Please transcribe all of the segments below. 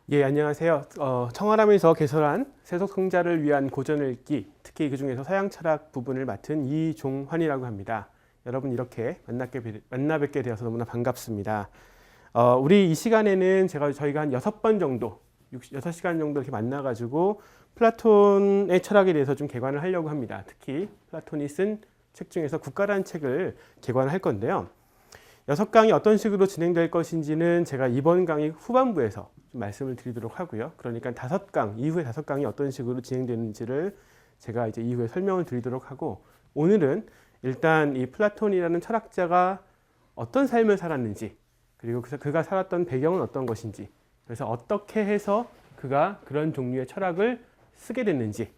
예, 안녕하세요. 청아람에서 개설한 세속성자를 위한 고전을 읽기, 특히 그중에서 서양 철학 부분을 맡은 이종환이라고 합니다. 여러분 이렇게 만나 뵙게 되어서 너무나 반갑습니다. 우리 이 시간에는 저희가 한 6번 정도, 6시간 정도 이렇게 만나가지고 플라톤의 철학에 대해서 좀 개관을 하려고 합니다. 특히 플라톤이 쓴 책 중에서 국가라는 책을 개관을 할 건데요. 6강이 어떤 식으로 진행될 것인지는 제가 이번 강의 후반부에서 좀 말씀을 드리도록 하고요. 그러니까 5강, 이후에 5강이 어떤 식으로 진행되는지를 제가 이제 이후에 설명을 드리도록 하고, 오늘은 일단 이 플라톤이라는 철학자가 어떤 삶을 살았는지, 그리고 그가 살았던 배경은 어떤 것인지, 그래서 어떻게 해서 그가 그런 종류의 철학을 쓰게 됐는지,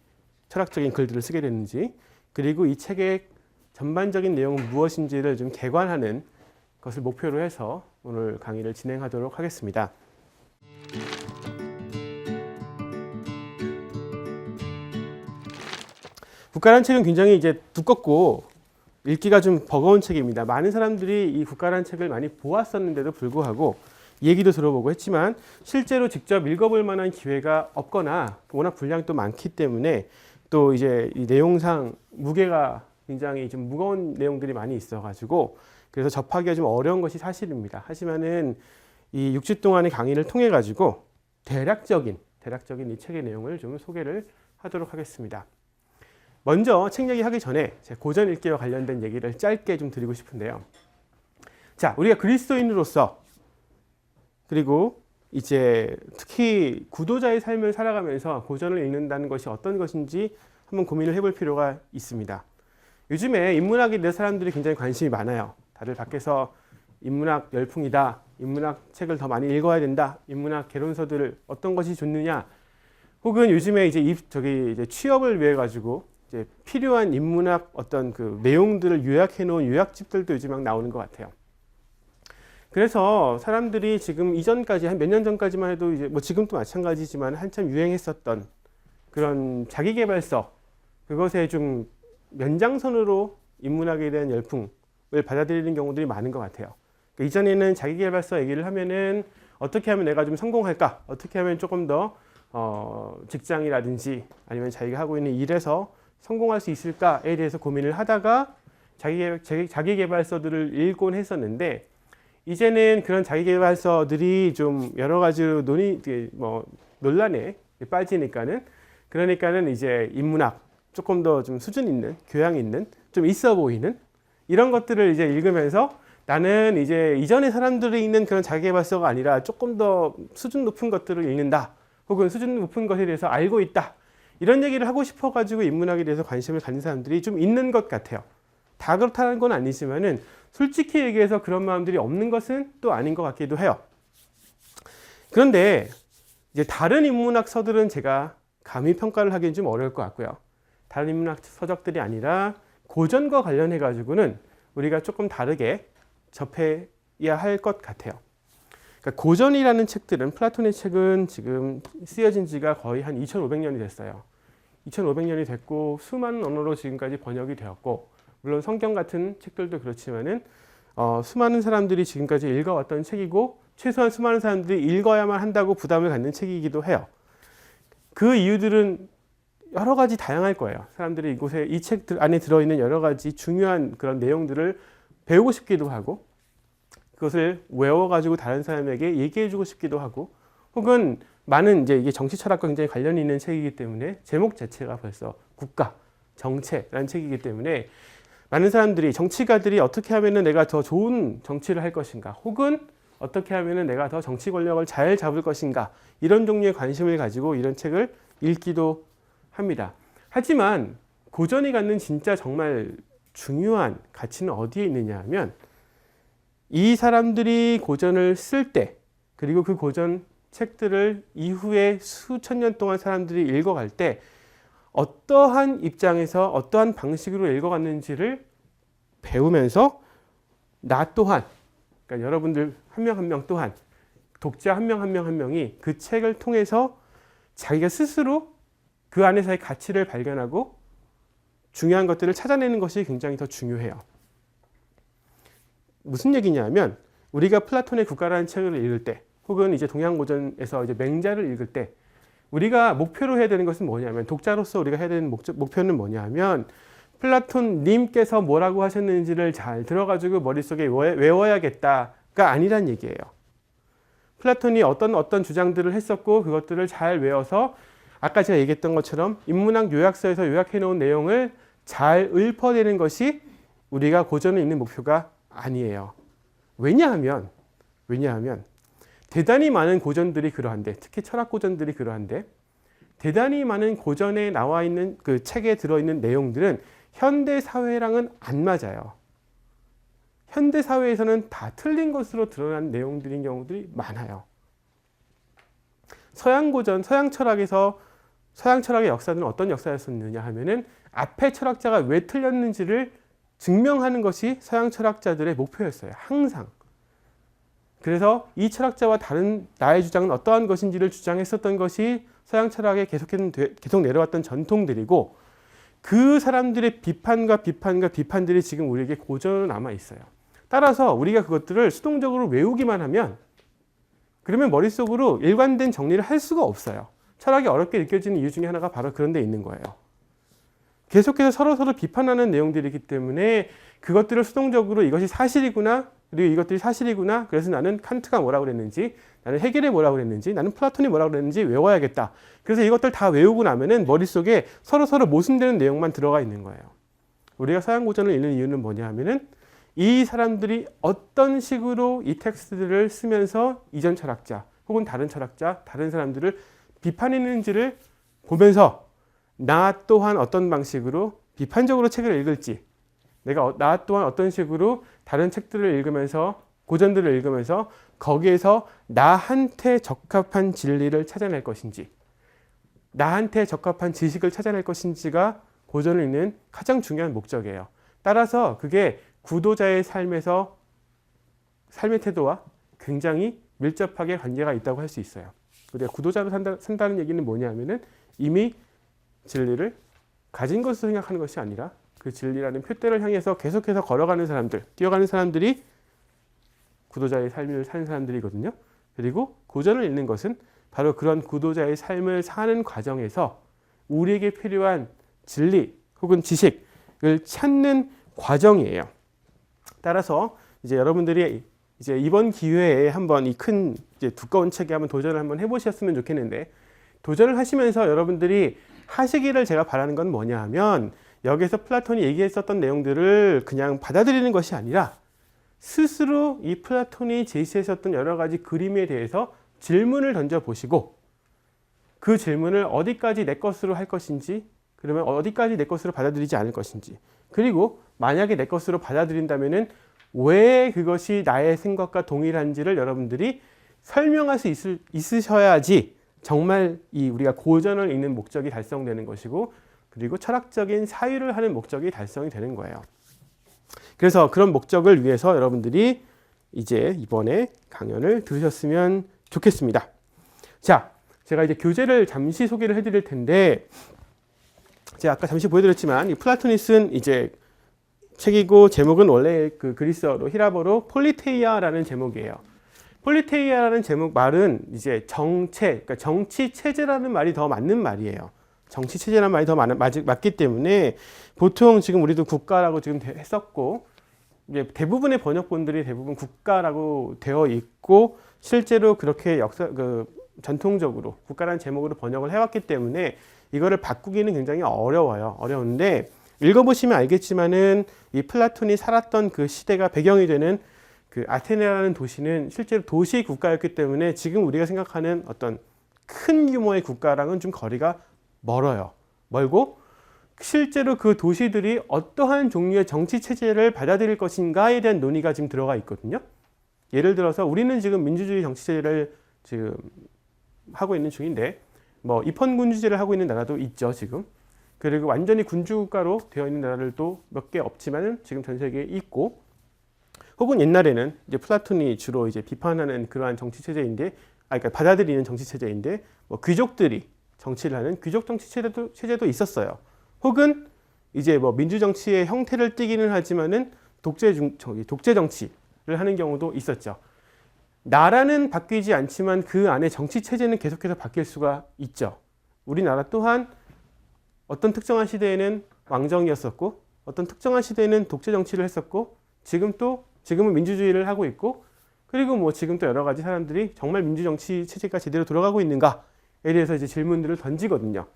철학적인 글들을 쓰게 됐는지, 그리고 이 책의 전반적인 내용은 무엇인지를 좀 개관하는 것을 목표로 해서 오늘 강의를 진행하도록 하겠습니다. 국가라는 책은 굉장히 이제 두껍고 읽기가 좀 버거운 책입니다. 많은 사람들이 이 국가라는 책을 많이 보았었는데도 불구하고 얘기도 들어보고 했지만 실제로 직접 읽어볼 만한 기회가 없거나 워낙 분량이 또 많기 때문에 또 이제 이 내용상 무게가 굉장히 좀 무거운 내용들이 많이 있어가지고 그래서 접하기가 좀 어려운 것이 사실입니다. 하지만은 이 6주 동안의 강의를 통해 가지고 대략적인 이 책의 내용을 좀 소개를 하도록 하겠습니다. 먼저 책 얘기 하기 전에 제 고전 읽기와 관련된 얘기를 짧게 좀 드리고 싶은데요. 자, 우리가 그리스도인으로서 그리고 이제 특히 구도자의 삶을 살아가면서 고전을 읽는다는 것이 어떤 것인지 한번 고민을 해볼 필요가 있습니다. 요즘에 인문학에 대해 사람들이 굉장히 관심이 많아요. 다들 밖에서 인문학 열풍이다, 인문학 책을 더 많이 읽어야 된다, 인문학 개론서들을 어떤 것이 좋느냐, 혹은 요즘에 이제 취업을 위해 가지고 이제 필요한 인문학 어떤 그 내용들을 요약해 놓은 요약집들도 요즘 막 나오는 것 같아요. 그래서 사람들이 지금 이전까지 한 몇 년 전까지만 해도 이제 뭐 지금도 마찬가지지만 한참 유행했었던 그런 자기계발서, 그것에 좀 연장선으로 인문학에 대한 열풍을 받아들이는 경우들이 많은 것 같아요. 그러니까 이전에는 자기계발서 얘기를 하면은 어떻게 하면 내가 좀 성공할까? 어떻게 하면 조금 더 직장이라든지 아니면 자기가 하고 있는 일에서 성공할 수 있을까에 대해서 고민을 하다가 자기계발서들을 읽곤 했었는데, 이제는 그런 자기계발서들이 좀 여러 가지로 논란에 빠지니까는, 그러니까는 이제 인문학 조금 더 좀 수준 있는, 교양 있는, 좀 있어 보이는 이런 것들을 이제 읽으면서 나는 이제 이전의 사람들이 읽는 그런 자기계발서가 아니라 조금 더 수준 높은 것들을 읽는다, 혹은 수준 높은 것에 대해서 알고 있다, 이런 얘기를 하고 싶어가지고 인문학에 대해서 관심을 갖는 사람들이 좀 있는 것 같아요. 다 그렇다는 건 아니지만은 솔직히 얘기해서 그런 마음들이 없는 것은 또 아닌 것 같기도 해요. 그런데 이제 다른 인문학 서들은 제가 감히 평가를 하기는 좀 어려울 것 같고요. 다른 인문학 서적들이 아니라 고전과 관련해 가지고는 우리가 조금 다르게 접해야 할 것 같아요. 그러니까 고전이라는 책들은, 플라톤의 책은 지금 쓰여진 지가 거의 한 2500년이 됐어요. 2500년이 됐고 수많은 언어로 지금까지 번역이 되었고, 물론 성경 같은 책들도 그렇지만은 수많은 사람들이 지금까지 읽어왔던 책이고, 최소한 수많은 사람들이 읽어야만 한다고 부담을 갖는 책이기도 해요. 그 이유들은 여러 가지 다양할 거예요. 사람들이 이 책 안에 들어있는 여러 가지 중요한 그런 내용들을 배우고 싶기도 하고, 그것을 외워가지고 다른 사람에게 얘기해주고 싶기도 하고, 혹은 많은 이게 정치 철학과 굉장히 관련이 있는 책이기 때문에 제목 자체가 벌써 국가, 정체라는 책이기 때문에 많은 사람들이, 정치가들이 어떻게 하면은 내가 더 좋은 정치를 할 것인가, 혹은 어떻게 하면은 내가 더 정치 권력을 잘 잡을 것인가, 이런 종류의 관심을 가지고 이런 책을 읽기도 합니다. 하지만 고전이 갖는 진짜 정말 중요한 가치는 어디에 있느냐 하면, 이 사람들이 고전을 쓸 때, 그리고 그 고전 책들을 이후에 수천 년 동안 사람들이 읽어갈 때 어떠한 입장에서 어떠한 방식으로 읽어갔는지를 배우면서 나 또한, 그러니까 여러분들 한 명 한 명 또한, 독자 한 명 한 명 한 명이 그 책을 통해서 자기가 스스로 그 안에서의 가치를 발견하고 중요한 것들을 찾아내는 것이 굉장히 더 중요해요. 무슨 얘기냐면, 우리가 플라톤의 국가라는 책을 읽을 때, 혹은 이제 동양고전에서 이제 맹자를 읽을 때 우리가 목표로 해야 되는 것은 뭐냐면, 독자로서 우리가 해야 되는 목표는 뭐냐면, 플라톤님께서 뭐라고 하셨는지를 잘 들어가지고 머릿속에 외워야겠다가 아니란 얘기예요. 플라톤이 어떤 주장들을 했었고 그것들을 잘 외워서 아까 제가 얘기했던 것처럼 인문학 요약서에서 요약해 놓은 내용을 잘 읊어내는 것이 우리가 고전을 읽는 목표가 아니에요. 왜냐하면 대단히 많은 고전들이 그러한데, 특히 철학 고전들이 그러한데, 대단히 많은 고전에 나와 있는 그 책에 들어있는 내용들은 현대 사회랑은 안 맞아요. 현대 사회에서는 다 틀린 것으로 드러난 내용들인 경우들이 많아요. 서양 고전, 서양 철학의 역사는 어떤 역사였었느냐 하면은 앞에 철학자가 왜 틀렸는지를 증명하는 것이 서양 철학자들의 목표였어요. 항상. 그래서 이 철학자와 다른 나의 주장은 어떠한 것인지를 주장했었던 것이 서양 철학에 계속 내려왔던 전통들이고, 그 사람들의 비판들이 지금 우리에게 고전으로 남아 있어요. 따라서 우리가 그것들을 수동적으로 외우기만 하면, 그러면 머릿속으로 일관된 정리를 할 수가 없어요. 철학이 어렵게 느껴지는 이유 중에 하나가 바로 그런 데 있는 거예요. 계속해서 서로 비판하는 내용들이기 때문에 그것들을 수동적으로 이것이 사실이구나, 그리고 이것들이 사실이구나, 그래서 나는 칸트가 뭐라고 그랬는지, 나는 헤겔이 뭐라고 그랬는지, 나는 플라톤이 뭐라고 그랬는지 외워야겠다. 그래서 이것들 다 외우고 나면은 머릿속에 서로 모순되는 내용만 들어가 있는 거예요. 우리가 서양 고전을 읽는 이유는 뭐냐 하면은, 이 사람들이 어떤 식으로 이 텍스트들을 쓰면서 이전 철학자 혹은 다른 철학자, 다른 사람들을 비판했는지를 보면서 나 또한 어떤 방식으로 비판적으로 책을 읽을지, 나 또한 어떤 식으로 다른 책들을 읽으면서, 고전들을 읽으면서 거기에서 나한테 적합한 진리를 찾아낼 것인지, 나한테 적합한 지식을 찾아낼 것인지가 고전을 읽는 가장 중요한 목적이에요. 따라서 그게 구도자의 삶의 태도와 굉장히 밀접하게 관계가 있다고 할 수 있어요. 우리가 구도자로 산다는 얘기는 뭐냐면은 이미 진리를 가진 것으로 생각하는 것이 아니라 그 진리라는 표대를 향해서 계속해서 걸어가는 사람들, 뛰어가는 사람들이 구도자의 삶을 사는 사람들이거든요. 그리고 고전을 읽는 것은 바로 그런 구도자의 삶을 사는 과정에서 우리에게 필요한 진리 혹은 지식을 찾는 과정이에요. 따라서 이제 여러분들이 이제 이번 기회에 한번 이 큰 두꺼운 책에 한번 도전을 한번 해보셨으면 좋겠는데, 도전을 하시면서 여러분들이 하시기를 제가 바라는 건 뭐냐 하면, 여기서 플라톤이 얘기했었던 내용들을 그냥 받아들이는 것이 아니라 스스로 이 플라톤이 제시했었던 여러 가지 그림에 대해서 질문을 던져보시고, 그 질문을 어디까지 내 것으로 할 것인지, 그러면 어디까지 내 것으로 받아들이지 않을 것인지, 그리고 만약에 내 것으로 받아들인다면은 왜 그것이 나의 생각과 동일한지를 여러분들이 설명할 수 있으셔야지 정말 우리가 고전을 읽는 목적이 달성되는 것이고, 그리고 철학적인 사유를 하는 목적이 달성이 되는 거예요. 그래서 그런 목적을 위해서 여러분들이 이제 이번에 강연을 들으셨으면 좋겠습니다. 자, 제가 이제 교재를 잠시 소개를 해드릴 텐데, 제가 아까 잠시 보여드렸지만 이 플라톤이 쓴 이제 책이고, 제목은 원래 그 그리스어로 히라보로 폴리테이아라는 제목이에요. 폴리테이아라는 말은 이제 그러니까 정치 체제라는 말이 더 맞는 말이에요. 정치 체제라는 말이 더 맞기 때문에 보통 지금 우리도 국가라고 지금 했었고, 이제 대부분의 번역본들이 대부분 국가라고 되어 있고, 실제로 그렇게 전통적으로 국가라는 제목으로 번역을 해왔기 때문에 이거를 바꾸기는 굉장히 어려운데, 읽어보시면 알겠지만은 이 플라톤이 살았던 그 시대가 배경이 되는 그 아테네라는 도시는 실제로 도시 국가였기 때문에 지금 우리가 생각하는 어떤 큰 규모의 국가랑은 좀 거리가 멀고, 실제로 그 도시들이 어떠한 종류의 정치 체제를 받아들일 것인가에 대한 논의가 지금 들어가 있거든요. 예를 들어서 우리는 지금 민주주의 정치 체제를 지금 하고 있는 중인데, 뭐 입헌군주제를 하고 있는 나라도 있죠, 지금. 그리고 완전히 군주국가로 되어 있는 나라들도 몇 개 없지만 지금 전 세계에 있고, 혹은 옛날에는 이제 플라톤이 주로 이제 비판하는 그러한 정치 체제인데, 그러니까 받아들이는 정치 체제인데, 뭐 귀족들이 정치를 하는 귀족 정치 체제도 있었어요. 혹은 이제 뭐 민주 정치의 형태를 띠기는 하지만은 독재 정치를 하는 경우도 있었죠. 나라는 바뀌지 않지만 그 안에 정치 체제는 계속해서 바뀔 수가 있죠. 우리나라 또한 어떤 특정한 시대에는 왕정이었었고 어떤 특정한 시대에는 독재 정치를 했었고 지금은 민주주의를 하고 있고 그리고 뭐 지금 또 여러 가지 사람들이 정말 민주정치 체제가 제대로 돌아가고 있는가에 대해서 이제 질문들을 던지거든요.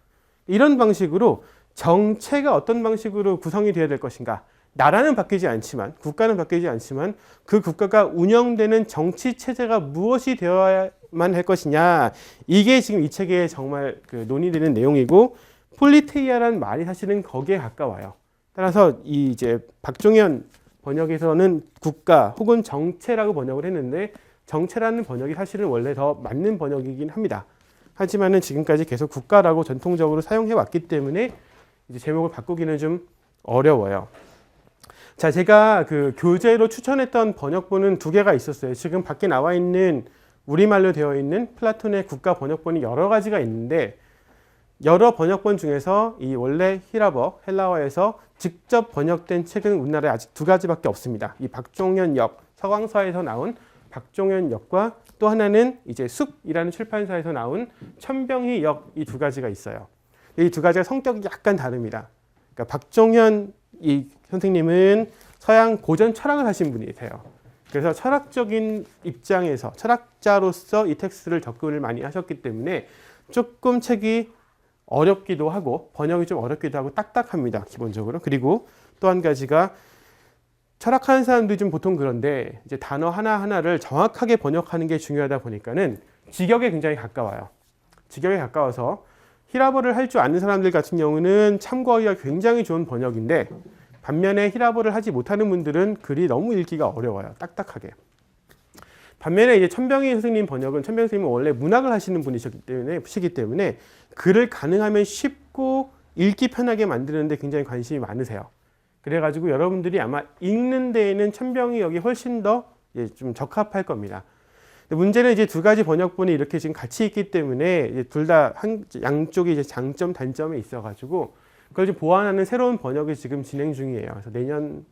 이런 방식으로 정체가 어떤 방식으로 구성이 되어야 될 것인가. 나라는 바뀌지 않지만 국가는 바뀌지 않지만 그 국가가 운영되는 정치 체제가 무엇이 되어야만 할 것이냐. 이게 지금 이 책에 정말 그 논의되는 내용이고 폴리테이아라는 말이 사실은 거기에 가까워요. 따라서 이 이제 박종현 번역에서는 국가 혹은 정체라고 번역을 했는데 정체라는 번역이 사실은 원래 더 맞는 번역이긴 합니다. 하지만은 지금까지 계속 국가라고 전통적으로 사용해 왔기 때문에 이제 제목을 바꾸기는 좀 어려워요. 자, 제가 그 교재로 추천했던 번역본은 2개가 있었어요. 지금 밖에 나와 있는 우리말로 되어 있는 플라톤의 국가 번역본이 여러 가지가 있는데 여러 번역본 중에서 이 원래 히라버 헬라어에서 직접 번역된 책은 우리나라에 아직 2가지밖에 없습니다. 이 박종현 역 서광서에서 나온 박종현 역과 또 하나는 이제 숲이라는 출판사에서 나온 천병희 역 이 2가지가 있어요. 이 2가지가 성격이 약간 다릅니다. 그러니까 박종현 이 선생님은 서양 고전 철학을 하신 분이세요. 그래서 철학적인 입장에서 철학자로서 이 텍스트를 접근을 많이 하셨기 때문에 조금 책이 어렵기도 하고 번역이 좀 어렵기도 하고 딱딱합니다. 기본적으로. 그리고 또 한 가지가 철학하는 사람들이 좀 보통 그런데 이제 단어 하나하나를 정확하게 번역하는 게 중요하다 보니까는 직역에 굉장히 가까워요. 직역에 가까워서 히라버를 할 줄 아는 사람들 같은 경우는 참고하기가 굉장히 좋은 번역인데 반면에 히라버를 하지 못하는 분들은 글이 너무 읽기가 어려워요. 딱딱하게. 반면에 이제 천병희 선생님 번역은 천병희 선생님은 원래 문학을 하시는 분이시기 때문에 글을 가능하면 쉽고 읽기 편하게 만드는데 굉장히 관심이 많으세요. 그래가지고 여러분들이 아마 읽는 데에는 천병희 역이 훨씬 더 좀 적합할 겁니다. 문제는 이제 2가지 번역본이 이렇게 지금 같이 있기 때문에 둘 다 양쪽이 이제 장점, 단점이 있어가지고 그걸 좀 보완하는 새로운 번역이 지금 진행 중이에요. 그래서 내년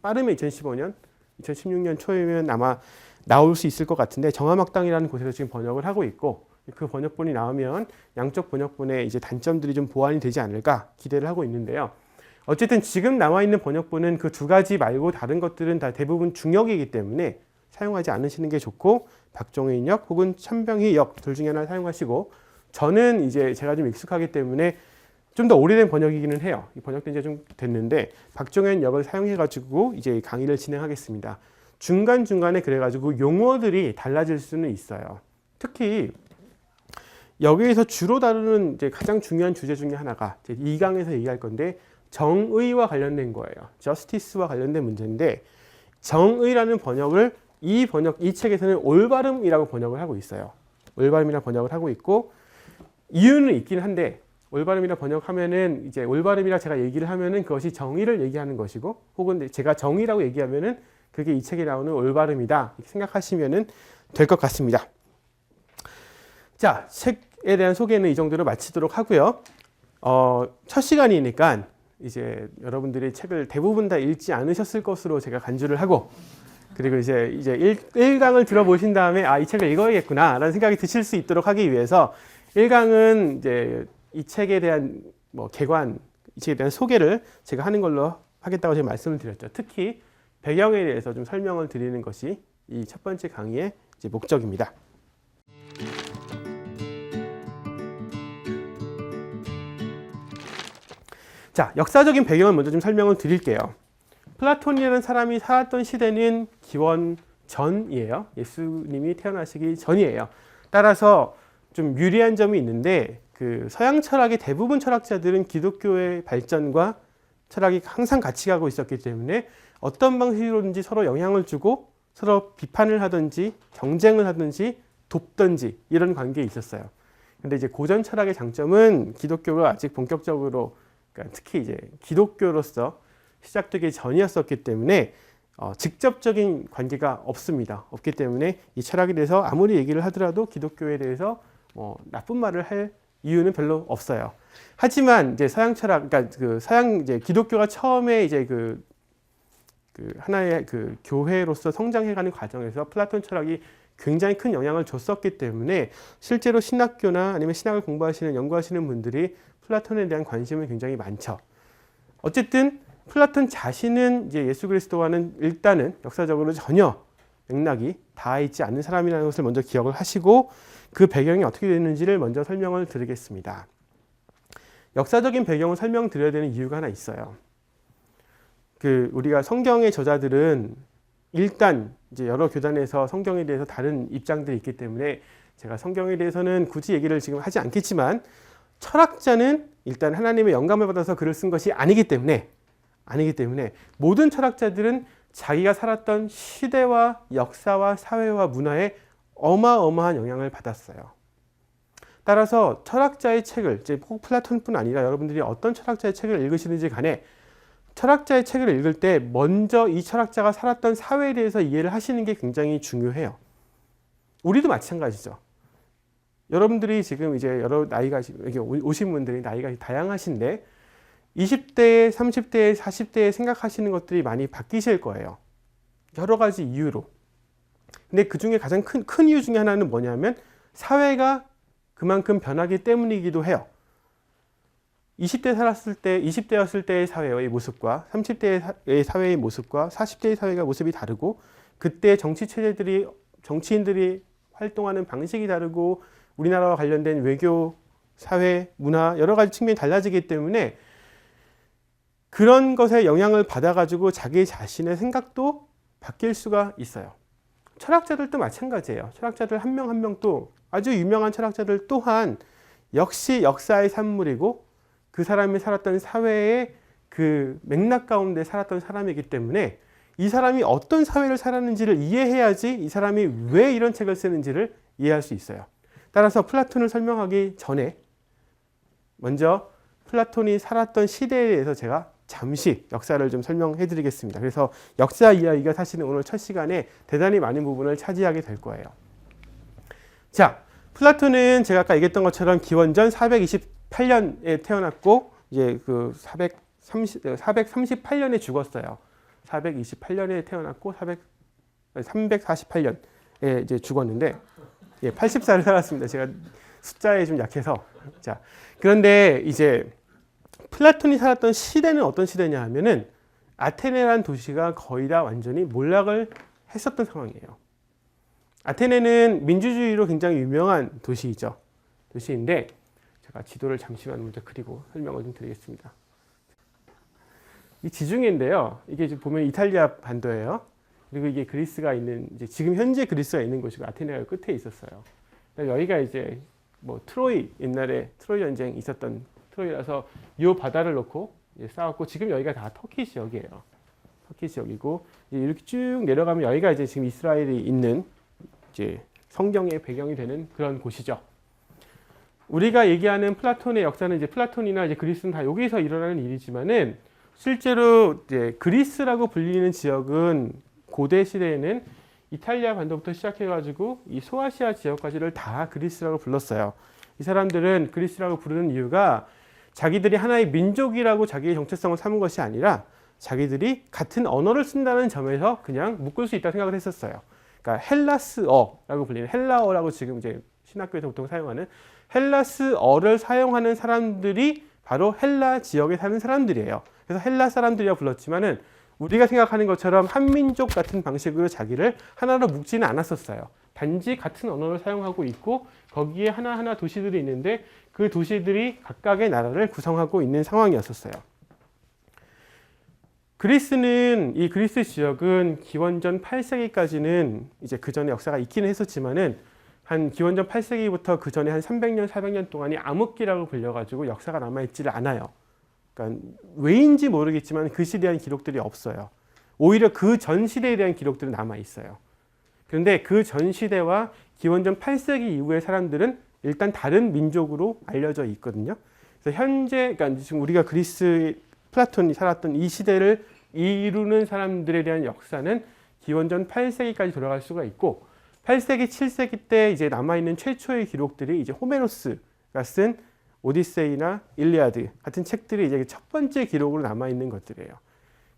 빠르면 2015년, 2016년 초이면 아마 나올 수 있을 것 같은데 정화막당이라는 곳에서 지금 번역을 하고 있고 그 번역본이 나오면 양쪽 번역본의 이제 단점들이 좀 보완이 되지 않을까 기대를 하고 있는데요. 어쨌든 지금 나와 있는 번역본은 그 2가지 말고 다른 것들은 다 대부분 중역이기 때문에 사용하지 않으시는 게 좋고 박종현 역 혹은 천병희 역 둘 중에 하나 사용하시고 저는 이제 제가 좀 익숙하기 때문에 좀 더 오래된 번역이기는 해요. 번역된 지 좀 됐는데 박종현 역을 사용해가지고 이제 강의를 진행하겠습니다. 중간중간에 그래가지고 용어들이 달라질 수는 있어요. 특히 여기에서 주로 다루는 이제 가장 중요한 주제 중에 하나가 2강에서 얘기할 건데 정의와 관련된 거예요. 저스티스와 관련된 문제인데 정의라는 번역을 이 책에서는 올바름이라고 번역을 하고 있어요. 올바름이라 번역을 하고 있고 이유는 있긴 한데 올바름이라 번역하면은 이제 올바름이라 제가 얘기를 하면은 그것이 정의를 얘기하는 것이고 혹은 제가 정의라고 얘기하면은 그게 이 책에 나오는 올바름이다 이렇게 생각하시면은 될 것 같습니다. 자, 책에 대한 소개는 이 정도로 마치도록 하고요. 첫 시간이니까 이제 여러분들이 책을 대부분 다 읽지 않으셨을 것으로 제가 간주를 하고 그리고 이제 1강을 들어보신 다음에 이 책을 읽어야겠구나 라는 생각이 드실 수 있도록 하기 위해서 1강은 이제 이 책에 대한 개관, 이 책에 대한 소개를 제가 하는 걸로 하겠다고 제가 말씀을 드렸죠. 특히 배경에 대해서 좀 설명을 드리는 것이 이 첫 번째 강의의 이제 목적입니다. 자, 역사적인 배경을 먼저 좀 설명을 드릴게요. 플라톤이라는 사람이 살았던 시대는 기원 전이에요. 예수님이 태어나시기 전이에요. 따라서 좀 유리한 점이 있는데 그 서양 철학의 대부분 철학자들은 기독교의 발전과 철학이 항상 같이 가고 있었기 때문에 어떤 방식으로든지 서로 영향을 주고 서로 비판을 하든지 경쟁을 하든지 돕든지 이런 관계에 있었어요. 근데 이제 고전 철학의 장점은 기독교가 아직 본격적으로 그러니까 특히 이제 기독교로서 시작되기 전이었었기 때문에 직접적인 관계가 없기 때문에 이 철학에 대해서 아무리 얘기를 하더라도 기독교에 대해서 나쁜 말을 할 이유는 별로 없어요. 하지만 이제 서양 철학, 그러니까 그 서양 이제 기독교가 처음에 이제 그 하나의 그 교회로서 성장해가는 과정에서 플라톤 철학이 굉장히 큰 영향을 줬었기 때문에 실제로 신학교나 아니면 신학을 공부하시는 연구하시는 분들이 플라톤에 대한 관심은 굉장히 많죠. 어쨌든 플라톤 자신은 이제 예수 그리스도와는 일단은 역사적으로 전혀 맥락이 닿아 있지 않는 사람이라는 것을 먼저 기억을 하시고 그 배경이 어떻게 됐는지를 먼저 설명을 드리겠습니다. 역사적인 배경을 설명드려야 되는 이유가 하나 있어요. 우리가 성경의 저자들은 일단 이제 여러 교단에서 성경에 대해서 다른 입장들이 있기 때문에 제가 성경에 대해서는 굳이 얘기를 지금 하지 않겠지만 철학자는 일단 하나님의 영감을 받아서 글을 쓴 것이 아니기 때문에 모든 철학자들은 자기가 살았던 시대와 역사와 사회와 문화에 어마어마한 영향을 받았어요. 따라서 철학자의 책을, 이제 꼭 플라톤뿐 아니라 여러분들이 어떤 철학자의 책을 읽으시는지 간에 철학자의 책을 읽을 때 먼저 이 철학자가 살았던 사회에 대해서 이해를 하시는 게 굉장히 중요해요. 우리도 마찬가지죠. 여러분들이 지금 이제 여러 나이가 여기 오신 분들이 나이가 다양하신데 20대, 30대, 40대에 생각하시는 것들이 많이 바뀌실 거예요. 여러 가지 이유로. 근데 그 중에 가장 큰 이유 중에 하나는 뭐냐면 사회가 그만큼 변하기 때문이기도 해요. 20대였을 때의 사회의 모습과 30대의 사회의 모습과 40대의 사회가 모습이 다르고 그때 정치인들이 활동하는 방식이 다르고 우리나라와 관련된 외교, 사회, 문화 여러 가지 측면이 달라지기 때문에 그런 것에 영향을 받아가지고 자기 자신의 생각도 바뀔 수가 있어요. 철학자들도 마찬가지예요. 철학자들 한 명 한 명도 아주 유명한 철학자들 또한 역시 역사의 산물이고 그 사람이 살았던 사회의 그 맥락 가운데 살았던 사람이기 때문에 이 사람이 어떤 사회를 살았는지를 이해해야지 이 사람이 왜 이런 책을 쓰는지를 이해할 수 있어요. 따라서 플라톤을 설명하기 전에 먼저 플라톤이 살았던 시대에 대해서 제가 잠시 역사를 좀 설명해 드리겠습니다. 그래서 역사 이야기가 사실은 오늘 첫 시간에 대단히 많은 부분을 차지하게 될 거예요. 자, 플라톤은 제가 아까 얘기했던 것처럼 기원전 428년에 태어났고 이제 그 438년에 죽었어요. 428년에 태어났고 348년에 이제 죽었는데 80살을 살았습니다. 제가 숫자에 좀 약해서. 자, 그런데 이제 플라톤이 살았던 시대는 어떤 시대냐 하면은 아테네라는 도시가 거의 다 완전히 몰락을 했었던 상황이에요. 아테네는 민주주의로 굉장히 유명한 도시인데 제가 지도를 잠시만 먼저 그리고 설명을 좀 드리겠습니다. 이 지중해인데요. 이게 지금 보면 이탈리아 반도예요. 그리고 이게 그리스가 있는 이제 지금 현재 그리스가 있는 곳이고 아테네가 끝에 있었어요. 여기가 이제 뭐 옛날에 트로이 전쟁 있었던 트로이라서 이 바다를 놓고 싸웠고 지금 여기가 다 터키 지역이에요. 터키 지역이고 이렇게 쭉 내려가면 여기가 이제 지금 이스라엘이 있는 이제 성경의 배경이 되는 그런 곳이죠. 우리가 얘기하는 플라톤의 역사는 이제 플라톤이나 이제 그리스는 다 여기서 일어나는 일이지만은 실제로 이제 그리스라고 불리는 지역은 고대 시대에는 이탈리아 반도부터 시작해가지고 이 소아시아 지역까지를 다 그리스라고 불렀어요. 이 사람들은 그리스라고 부르는 이유가 자기들이 하나의 민족이라고 자기의 정체성을 삼은 것이 아니라 자기들이 같은 언어를 쓴다는 점에서 그냥 묶을 수 있다고 생각을 했었어요. 그러니까 헬라스어라고 불리는 헬라어라고 지금 이제 신학교에서 보통 사용하는 헬라스어를 사용하는 사람들이 바로 헬라 지역에 사는 사람들이에요. 그래서 헬라 사람들이라고 불렀지만은 우리가 생각하는 것처럼 한민족 같은 방식으로 자기를 하나로 묶지는 않았었어요. 단지 같은 언어를 사용하고 있고 거기에 하나하나 도시들이 있는데 그 도시들이 각각의 나라를 구성하고 있는 상황이었었어요. 이 그리스 지역은 기원전 8세기까지는 이제 그 전에 역사가 있기는 했었지만은 한 기원전 8세기부터 그 전에 한 300년, 400년 동안이 암흑기라고 불려가지고 역사가 남아있지를 않아요. 그러니까 왜인지 모르겠지만 그 시대에 대한 기록들이 없어요. 오히려 그 전 시대에 대한 기록들은 남아있어요. 그런데 그 전 시대와 기원전 8세기 이후의 사람들은 일단 다른 민족으로 알려져 있거든요. 그래서 그러니까 지금 우리가 플라톤이 살았던 이 시대를 이루는 사람들에 대한 역사는 기원전 8세기까지 돌아갈 수가 있고 8세기, 7세기 때 이제 남아있는 최초의 기록들이 이제 호메로스가 쓴 오디세이나 일리아드 같은 책들이 이제 첫 번째 기록으로 남아있는 것들이에요.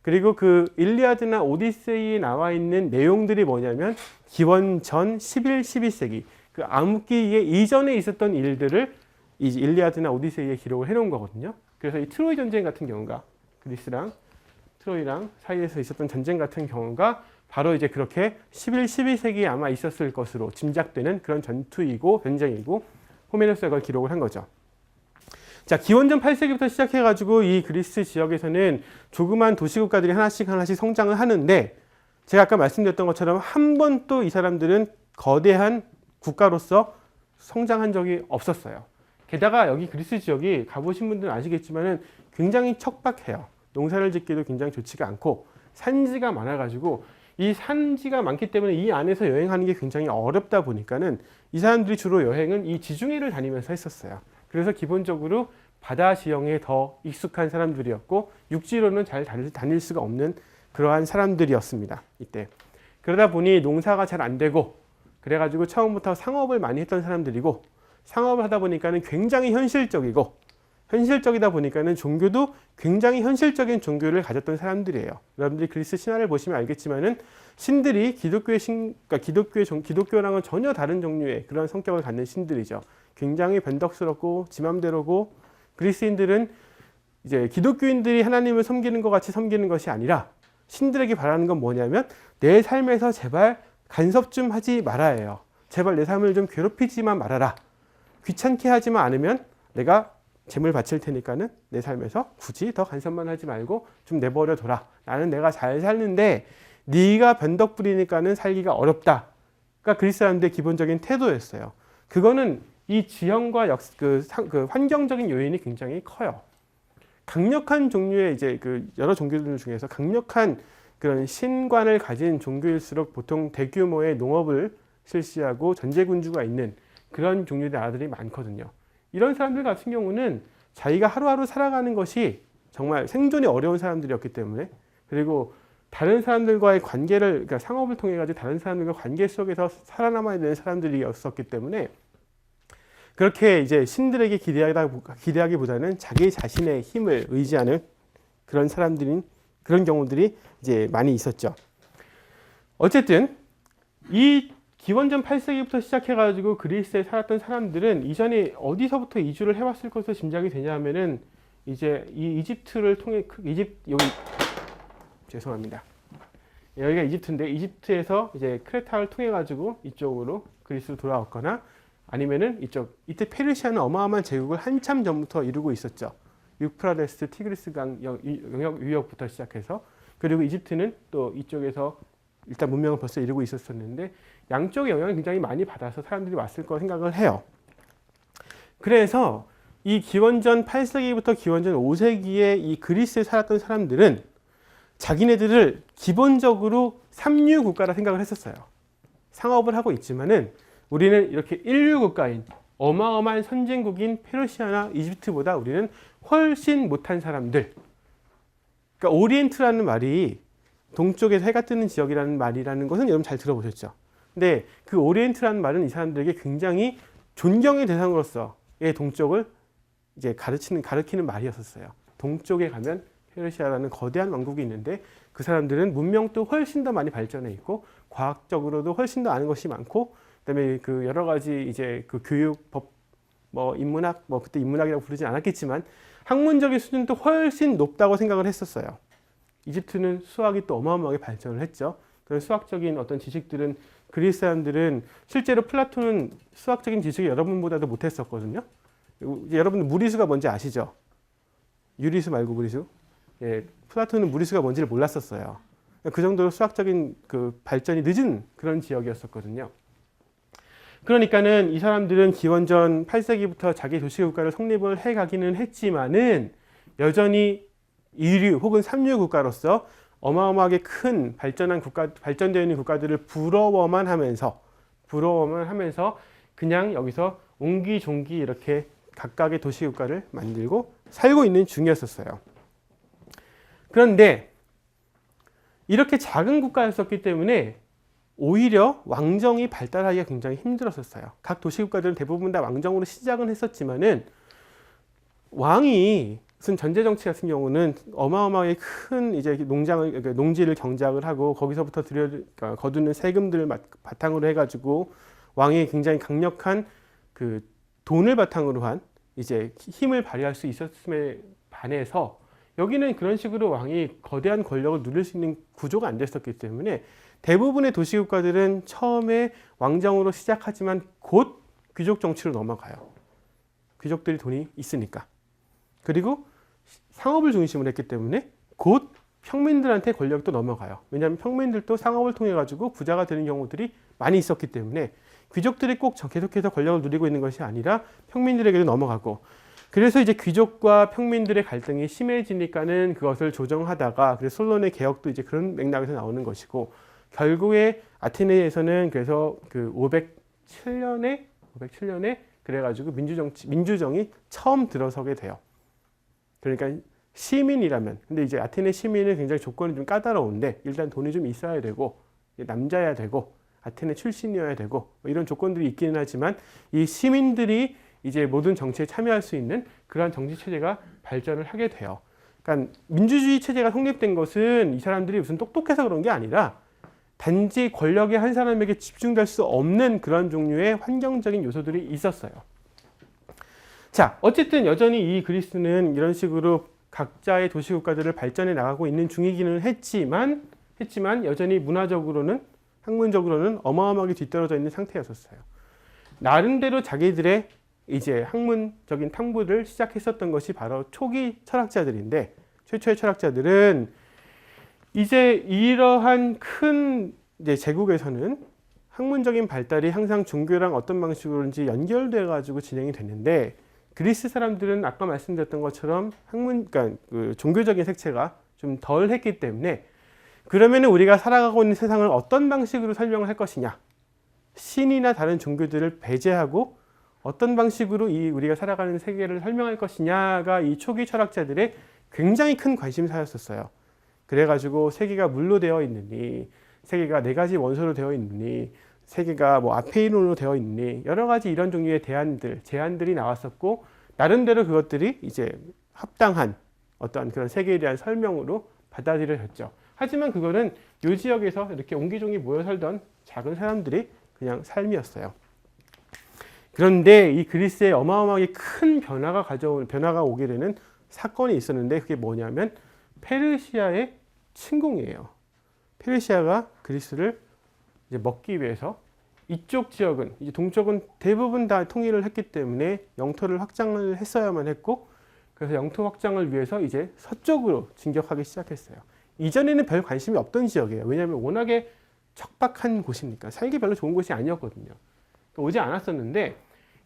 그리고 그 일리아드나 오디세이에 나와 있는 내용들이 뭐냐면 기원전 11, 12세기 그 암흑기에 이전에 있었던 일들을 이 일리아드나 오디세이에 기록을 해놓은 거거든요. 그래서 이 트로이 전쟁 같은 경우가 그리스랑 트로이랑 사이에서 있었던 전쟁 같은 경우가 바로 이제 그렇게 11, 12세기에 아마 있었을 것으로 짐작되는 그런 전쟁이고 호메로스가 그걸 기록을 한 거죠. 자, 기원전 8세기부터 시작해가지고 이 그리스 지역에서는 조그만 도시국가들이 하나씩 성장을 하는데 제가 아까 말씀드렸던 것처럼 한 번도 이 사람들은 거대한 국가로서 성장한 적이 없었어요. 게다가 여기 그리스 지역이 가보신 분들은 아시겠지만은 굉장히 척박해요. 농사를 짓기도 굉장히 좋지가 않고 산지가 많아가지고 이 산지가 많기 때문에 이 안에서 여행하는 게 굉장히 어렵다 보니까는 이 사람들이 주로 여행은 이 지중해를 다니면서 했었어요. 그래서 기본적으로 바다 지형에 더 익숙한 사람들이었고 육지로는 잘 다닐 수가 없는 그러한 사람들이었습니다. 이때. 그러다 보니 농사가 잘 안 되고 그래가지고 처음부터 상업을 많이 했던 사람들이고 상업을 하다 보니까는 굉장히 현실적이다 보니까는 종교도 굉장히 현실적인 종교를 가졌던 사람들이에요. 여러분들이 그리스 신화를 보시면 알겠지만은 신들이 기독교랑은 전혀 다른 종류의 그런 성격을 갖는 신들이죠. 굉장히 변덕스럽고 지맘대로고 그리스인들은 이제 기독교인들이 하나님을 섬기는 것 같이 섬기는 것이 아니라 신들에게 바라는 건 뭐냐면 내 삶에서 제발 간섭 좀 하지 말아요. 제발 내 삶을 좀 괴롭히지만 말아라. 귀찮게 하지만 않으면 내가 재물 바칠 테니까는 내 삶에서 굳이 더 간섭만 하지 말고 좀 내버려 둬라. 나는 내가 잘 살는데 네가 변덕 부리니까는 살기가 어렵다. 그러니까 그리스 사람들의 기본적인 태도였어요. 그거는 이 지형과 환경적인 요인이 굉장히 커요. 강력한 종류의 이제 그 여러 종교들 중에서 강력한 그런 신관을 가진 종교일수록 보통 대규모의 농업을 실시하고 전제군주가 있는 그런 종류의 나라들이 많거든요. 이런 사람들 같은 경우는 자기가 하루하루 살아가는 것이 정말 생존이 어려운 사람들이었기 때문에 그리고 다른 사람들과의 관계를 그러니까 상업을 통해 가지고 다른 사람들과 관계 속에서 살아남아야 되는 사람들이었었기 때문에 그렇게 이제 신들에게 기대하기보다는 자기 자신의 힘을 의지하는 그런 경우들이 이제 많이 있었죠. 어쨌든 이 기원전 8세기부터 시작해가지고 그리스에 살았던 사람들은 이전에 어디서부터 이주를 해왔을 것으로 짐작이 되냐면은 이제 이 이집트를 통해 죄송합니다. 여기가 이집트인데 이집트에서 이제 크레타를 통해 가지고 이쪽으로 그리스로 돌아왔거나 아니면은 이때 페르시아는 어마어마한 제국을 한참 전부터 이루고 있었죠. 유프라데스 티그리스 강 영역 유역부터 시작해서 그리고 이집트는 또 이쪽에서 일단 문명을 벌써 이루고 있었었는데 양쪽의 영향을 굉장히 많이 받아서 사람들이 왔을 거라 생각을 해요. 그래서 이 기원전 8세기부터 기원전 5세기에 이 그리스에 살았던 사람들은 자기네들을 기본적으로 삼류 국가라 생각을 했었어요. 상업을 하고 있지만은 우리는 이렇게 인류 국가인 어마어마한 선진국인 페르시아나 이집트보다 우리는 훨씬 못한 사람들. 그러니까 오리엔트라는 말이 동쪽에서 해가 뜨는 지역이라는 말이라는 것은 여러분 잘 들어보셨죠? 근데 그 오리엔트라는 말은 이 사람들에게 굉장히 존경의 대상으로서의 동쪽을 이제 가리키는 말이었었어요. 동쪽에 가면 페르시아라는 거대한 왕국이 있는데 그 사람들은 문명도 훨씬 더 많이 발전해 있고 과학적으로도 훨씬 더 아는 것이 많고 그다음에 그 여러 가지 이제 그 교육, 법, 인문학, 그때 인문학이라고 부르지 않았겠지만 학문적인 수준도 훨씬 높다고 생각을 했었어요. 이집트는 수학이 또 어마어마하게 발전을 했죠. 그런 수학적인 어떤 지식들은 그리스 사람들은 실제로 플라톤은 수학적인 지식이 여러분보다도 못했었거든요. 여러분들 무리수가 뭔지 아시죠? 유리수 말고 무리수. 예, 플라톤은 무리수가 뭔지를 몰랐었어요. 그 정도로 수학적인 그 발전이 늦은 그런 지역이었었거든요. 그러니까는 이 사람들은 기원전 8세기부터 자기 도시국가를 성립을 해가기는 했지만은 여전히 이류 혹은 삼류 국가로서 어마어마하게 큰 발전되어 있는 국가들을 부러워만 하면서 그냥 여기서 옹기종기 이렇게 각각의 도시국가를 만들고 살고 있는 중이었었어요. 그런데 이렇게 작은 국가였었기 때문에 오히려 왕정이 발달하기가 굉장히 힘들었었어요. 각 도시국가들은 대부분 다 왕정으로 시작은 했었지만은 왕이 무슨 전제 정치 같은 경우는 어마어마하게 큰 이제 농지를 경작을 하고 거기서부터 그러니까 거두는 세금들을 바탕으로 해가지고 왕이 굉장히 강력한 그 돈을 바탕으로 한 이제 힘을 발휘할 수 있었음에 반해서 여기는 그런 식으로 왕이 거대한 권력을 누릴 수 있는 구조가 안 됐었기 때문에 대부분의 도시국가들은 처음에 왕정으로 시작하지만 곧 귀족 정치로 넘어가요. 귀족들이 돈이 있으니까. 그리고 상업을 중심으로 했기 때문에 곧 평민들한테 권력도 넘어가요. 왜냐하면 평민들도 상업을 통해 가지고 부자가 되는 경우들이 많이 있었기 때문에 귀족들이 꼭 계속해서 권력을 누리고 있는 것이 아니라 평민들에게도 넘어가고, 그래서 이제 귀족과 평민들의 갈등이 심해지니까는 그것을 조정하다가, 그래서 솔론의 개혁도 이제 그런 맥락에서 나오는 것이고, 결국에 아테네에서는 그래서 그 507년에 그래가지고 민주정이 처음 들어서게 돼요. 그러니까 시민이라면, 근데 이제 아테네 시민은 굉장히 조건이 좀 까다로운데 일단 돈이 좀 있어야 되고 남자야 되고 아테네 출신이어야 되고 뭐 이런 조건들이 있기는 하지만 이 시민들이 이제 모든 정치에 참여할 수 있는 그러한 정치 체제가 발전을 하게 돼요. 그러니까 민주주의 체제가 성립된 것은 이 사람들이 무슨 똑똑해서 그런 게 아니라 단지 권력이 한 사람에게 집중될 수 없는 그런 종류의 환경적인 요소들이 있었어요. 자, 어쨌든 여전히 이 그리스는 이런 식으로 각자의 도시국가들을 발전해 나가고 있는 중이기는 했지만 여전히 문화적으로는, 학문적으로는 어마어마하게 뒤떨어져 있는 상태였었어요. 나름대로 자기들의 이제 학문적인 탐구를 시작했었던 것이 바로 초기 철학자들인데, 최초의 철학자들은 이제 이러한 큰 이제 제국에서는 학문적인 발달이 항상 종교랑 어떤 방식으로든지 연결돼 가지고 진행이 됐는데, 그리스 사람들은 아까 말씀드렸던 것처럼 그러니까 그 종교적인 색채가 좀 덜 했기 때문에, 그러면 우리가 살아가고 있는 세상을 어떤 방식으로 설명을 할 것이냐, 신이나 다른 종교들을 배제하고 어떤 방식으로 우리가 살아가는 세계를 설명할 것이냐가 이 초기 철학자들의 굉장히 큰 관심사였었어요. 그래가지고 세계가 물로 되어 있느니, 세계가 4가지 원소로 되어 있느니, 세계가 뭐 아페인으로 되어 있느니, 여러 가지 이런 종류의 제안들이 나왔었고, 나름대로 그것들이 이제 합당한 어떤 그런 세계에 대한 설명으로 받아들여졌죠. 하지만 그거는 이 지역에서 이렇게 옹기종기 모여 살던 작은 사람들이 그냥 삶이었어요. 그런데 이 그리스에 어마어마하게 큰 변화가 오게 되는 사건이 있었는데, 그게 뭐냐면 페르시아의 침공이에요. 페르시아가 그리스를 이제 먹기 위해서 이쪽 지역은, 이제 동쪽은 대부분 다 통일을 했기 때문에 영토를 확장을 했어야만 했고, 그래서 영토 확장을 위해서 이제 서쪽으로 진격하기 시작했어요. 이전에는 별 관심이 없던 지역이에요. 왜냐하면 워낙에 척박한 곳이니까, 살기 별로 좋은 곳이 아니었거든요. 오지 않았었는데,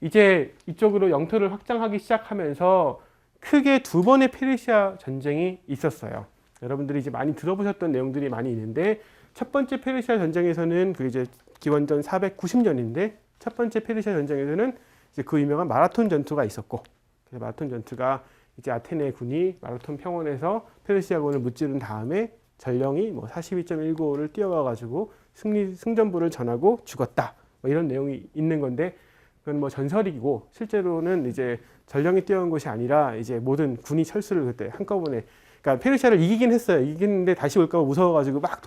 이제 이쪽으로 영토를 확장하기 시작하면서 크게 2번의 페르시아 전쟁이 있었어요. 여러분들이 이제 많이 들어보셨던 내용들이 많이 있는데, 첫 번째 페르시아 전쟁에서는 그 이제 기원전 490년인데, 첫 번째 페르시아 전쟁에서는 이제 그 유명한 마라톤 전투가 있었고, 그 마라톤 전투가 이제 아테네 군이 마라톤 평원에서 페르시아군을 무찌른 다음에 전령이 뭐 42.195를 뛰어가가지고 승전부를 전하고 죽었다, 뭐 이런 내용이 있는 건데, 그건 뭐 전설이고 실제로는 이제 전령이 뛰어온 것이 아니라 이제 모든 군이 철수를 그때 한꺼번에, 그러니까 페르시아를 이기긴 했어요. 이기는데 다시 올까 봐 무서워가지고 막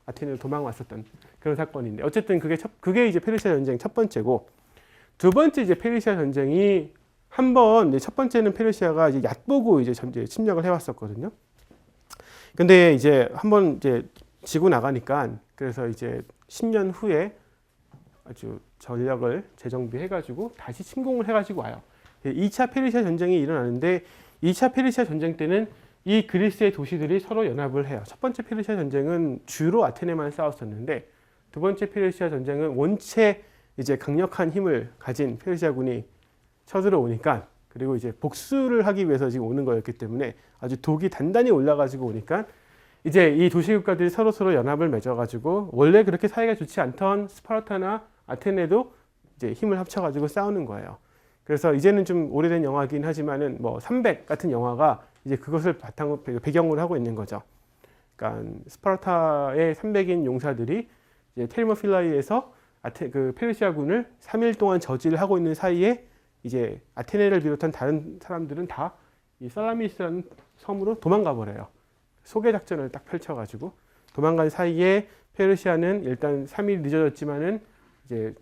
아테네로 도망왔었던 그런 사건인데, 어쨌든 그게 이제 페르시아 전쟁 첫 번째고, 두 번째 이제 페르시아 전쟁이 한번, 첫 번째는 페르시아가 이제 얕보고 이제 침략을 해왔었거든요. 근데 이제 한번 이제 지고 나가니까, 그래서 이제 10년 후에 아주 전력을 재정비해가지고 다시 침공을 해가지고 와요. 2차 페르시아 전쟁이 일어나는데, 2차 페르시아 전쟁 때는 이 그리스의 도시들이 서로 연합을 해요. 첫 번째 페르시아 전쟁은 주로 아테네만 싸웠었는데, 두 번째 페르시아 전쟁은 원체 이제 강력한 힘을 가진 페르시아군이 쳐들어오니까, 그리고 이제 복수를 하기 위해서 지금 오는 거였기 때문에 아주 독이 단단히 올라가지고 오니까, 이제 이 도시국가들이 서로 연합을 맺어가지고, 원래 그렇게 사이가 좋지 않던 스파르타나 아테네도 이제 힘을 합쳐가지고 싸우는 거예요. 그래서 이제는 좀 오래된 영화이긴 하지만은 뭐 300 같은 영화가 이제 그것을 배경으로 하고 있는 거죠. 그러니까 스파르타의 300인 용사들이 이제 텔모필라이에서 그 페르시아군을 3일 동안 저지를 하고 있는 사이에, 이제 아테네를 비롯한 다른 사람들은 다 이 살라미스라는 섬으로 도망가 버려요. 소개 작전을 딱 펼쳐가지고 도망간 사이에 페르시아는 일단 3일 늦어졌지만은 이제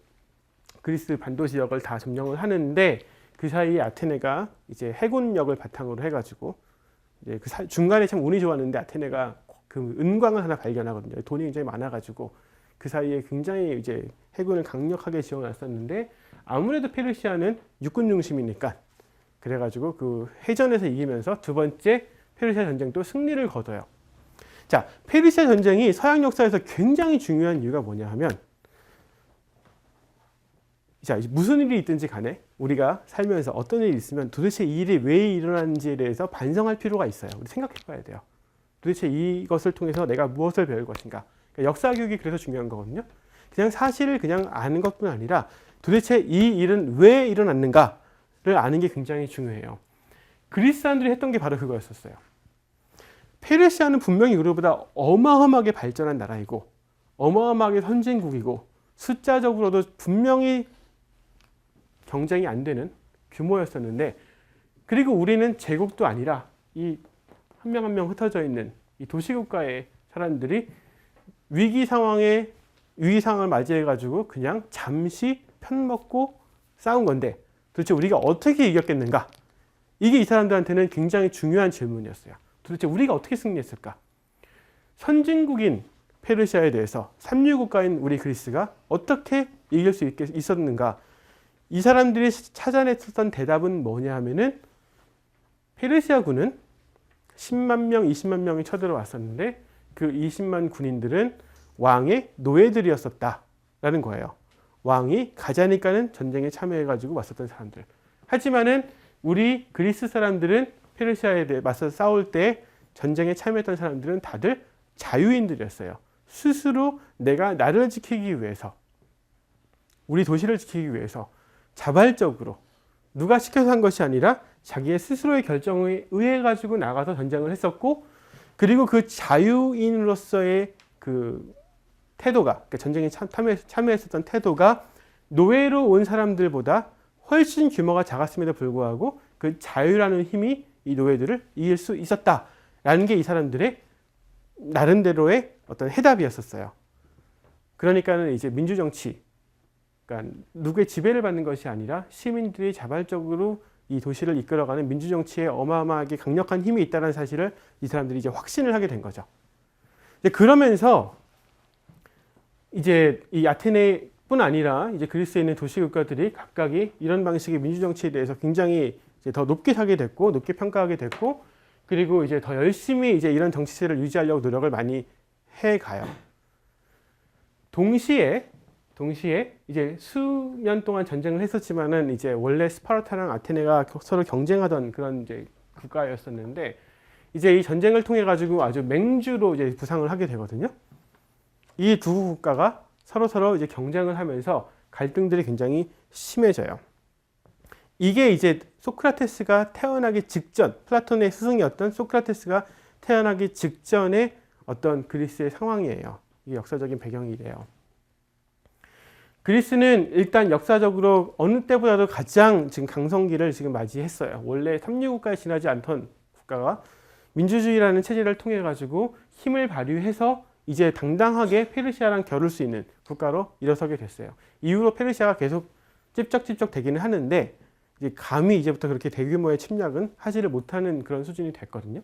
그리스 반도 지역을 다 점령을 하는데 그 사이에 아테네가 이제 해군력을 바탕으로 해가지고 이제 그 중간에 참 운이 좋았는데 아테네가 그 은광을 하나 발견하거든요. 돈이 굉장히 많아가지고 그 사이에 굉장히 이제 해군을 강력하게 지어놨었는데 아무래도 페르시아는 육군 중심이니까 그래가지고 그 해전에서 이기면서 두 번째 페르시아 전쟁도 승리를 거둬요. 자, 페르시아 전쟁이 서양 역사에서 굉장히 중요한 이유가 뭐냐 하면 자, 무슨 일이 있든지 간에 우리가 살면서 어떤 일이 있으면 도대체 이 일이 왜 일어나는지에 대해서 반성할 필요가 있어요. 우리 생각해 봐야 돼요. 도대체 이것을 통해서 내가 무엇을 배울 것인가. 그러니까 역사 교육이 그래서 중요한 거거든요. 그냥 사실을 그냥 아는 것뿐 아니라 도대체 이 일은 왜 일어났는가를 아는 게 굉장히 중요해요. 그리스 사람들이 했던 게 바로 그거였었어요. 페르시아는 분명히 우리보다 어마어마하게 발전한 나라이고 어마어마하게 선진국이고 숫자적으로도 분명히 경쟁이 안 되는 규모였었는데 그리고 우리는 제국도 아니라 이 한 명 한 명 흩어져 있는 이 도시국가의 사람들이 위기 상황을 맞이해 가지고 그냥 잠시 편먹고 싸운 건데 도대체 우리가 어떻게 이겼겠는가? 이게 이 사람들한테는 굉장히 중요한 질문이었어요. 도대체 우리가 어떻게 승리했을까? 선진국인 페르시아에 대해서 삼류국가인 우리 그리스가 어떻게 이길 수 있었는가? 이 사람들이 찾아냈었던 대답은 뭐냐 하면은 페르시아군은 10만 명, 20만 명이 쳐들어왔었는데 그 20만 군인들은 왕의 노예들이었었다라는 거예요. 왕이 가자니까는 전쟁에 참여해가지고 왔었던 사람들. 하지만은 우리 그리스 사람들은 페르시아에 대해 맞서 싸울 때 전쟁에 참여했던 사람들은 다들 자유인들이었어요. 스스로 내가 나를 지키기 위해서, 우리 도시를 지키기 위해서 자발적으로 누가 시켜서 한 것이 아니라 자기의 스스로의 결정에 의해 가지고 나가서 전쟁을 했었고 그리고 그 자유인으로서의 그 태도가 그러니까 전쟁에 참여했었던 태도가 노예로 온 사람들보다 훨씬 규모가 작았음에도 불구하고 그 자유라는 힘이 이 노예들을 이길 수 있었다라는 게 이 사람들의 나름대로의 어떤 해답이었었어요. 그러니까는 이제 민주정치, 그러니까 누구의 지배를 받는 것이 아니라 시민들이 자발적으로 이 도시를 이끌어가는 민주정치에 어마어마하게 강력한 힘이 있다는 사실을 이 사람들이 이제 확신을 하게 된 거죠. 그러면서 이제 이 아테네뿐 아니라 이제 그리스에 있는 도시 국가들이 각각이 이런 방식의 민주정치에 대해서 굉장히 이제 더 높게 사게 됐고, 높게 평가하게 됐고, 그리고 이제 더 열심히 이제 이런 정치체를 유지하려고 노력을 많이 해가요. 동시에 이제 수년 동안 전쟁을 했었지만은 이제 원래 스파르타랑 아테네가 서로 경쟁하던 그런 이제 국가였었는데 이제 이 전쟁을 통해 가지고 아주 맹주로 이제 부상을 하게 되거든요. 이 두 국가가 서로 이제 경쟁을 하면서 갈등들이 굉장히 심해져요. 이게 이제 소크라테스가 태어나기 직전, 플라톤의 스승이었던 소크라테스가 태어나기 직전의 어떤 그리스의 상황이에요. 이게 역사적인 배경이 이래요. 그리스는 일단 역사적으로 어느 때보다도 가장 지금 강성기를 지금 맞이했어요. 원래 삼류국가에 지나지 않던 국가가 민주주의라는 체제를 통해 가지고 힘을 발휘해서 이제 당당하게 페르시아랑 겨룰 수 있는 국가로 일어서게 됐어요. 이후로 페르시아가 계속 찝쩍찝쩍 되기는 하는데 이제 감히 이제부터 그렇게 대규모의 침략은 하지를 못하는 그런 수준이 됐거든요.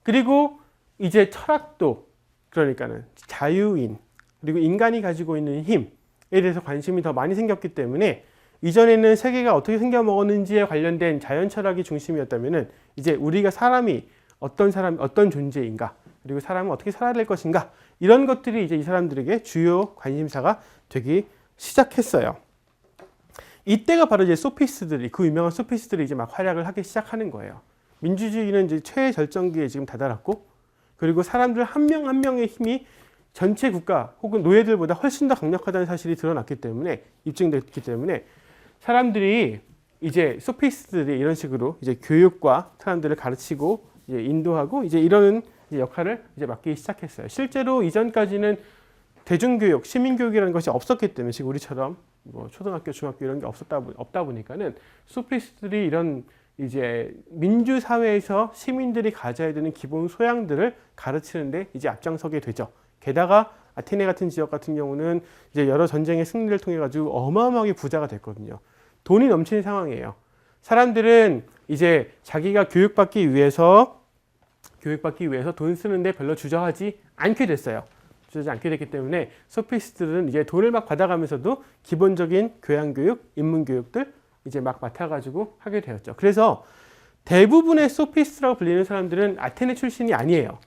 그리고 이제 철학도 그러니까는 자유인 그리고 인간이 가지고 있는 힘에 대해서 관심이 더 많이 생겼기 때문에 이전에는 세계가 어떻게 생겨먹었는지에 관련된 자연 철학이 중심이었다면은 이제 우리가 사람이 어떤 존재인가 그리고 사람은 어떻게 살아야 될 것인가 이런 것들이 이제 이 사람들에게 주요 관심사가 되기 시작했어요. 이때가 바로 이제 소피스트들이 그 유명한 소피스트들이 이제 막 활약을 하기 시작하는 거예요. 민주주의는 이제 최절정기에 지금 다다랐고 그리고 사람들 한 명 한 명의 힘이 전체 국가 혹은 노예들보다 훨씬 더 강력하다는 사실이 드러났기 때문에 입증됐기 때문에 사람들이 이제 소피스트들이 이런 식으로 이제 교육과 사람들을 가르치고 이제 인도하고 이제 이런 이제 역할을 이제 맡기 시작했어요. 실제로 이전까지는 대중교육, 시민교육이라는 것이 없었기 때문에 지금 우리처럼 뭐 초등학교, 중학교 이런 게 없다 보니까는 소피스트들이 이런 이제 민주사회에서 시민들이 가져야 되는 기본 소양들을 가르치는데 이제 앞장서게 되죠. 게다가 아테네 같은 지역 같은 경우는 이제 여러 전쟁의 승리를 통해 가지고 어마어마하게 부자가 됐거든요. 돈이 넘치는 상황이에요. 사람들은 이제 자기가 교육받기 위해서 돈 쓰는데 별로 주저하지 않게 됐어요. 주저하지 않게 됐기 때문에 소피스트들은 이제 돈을 막 받아가면서도 기본적인 교양교육, 인문교육들 이제 막 맡아가지고 하게 되었죠. 그래서 대부분의 소피스트라고 불리는 사람들은 아테네 출신이 아니에요.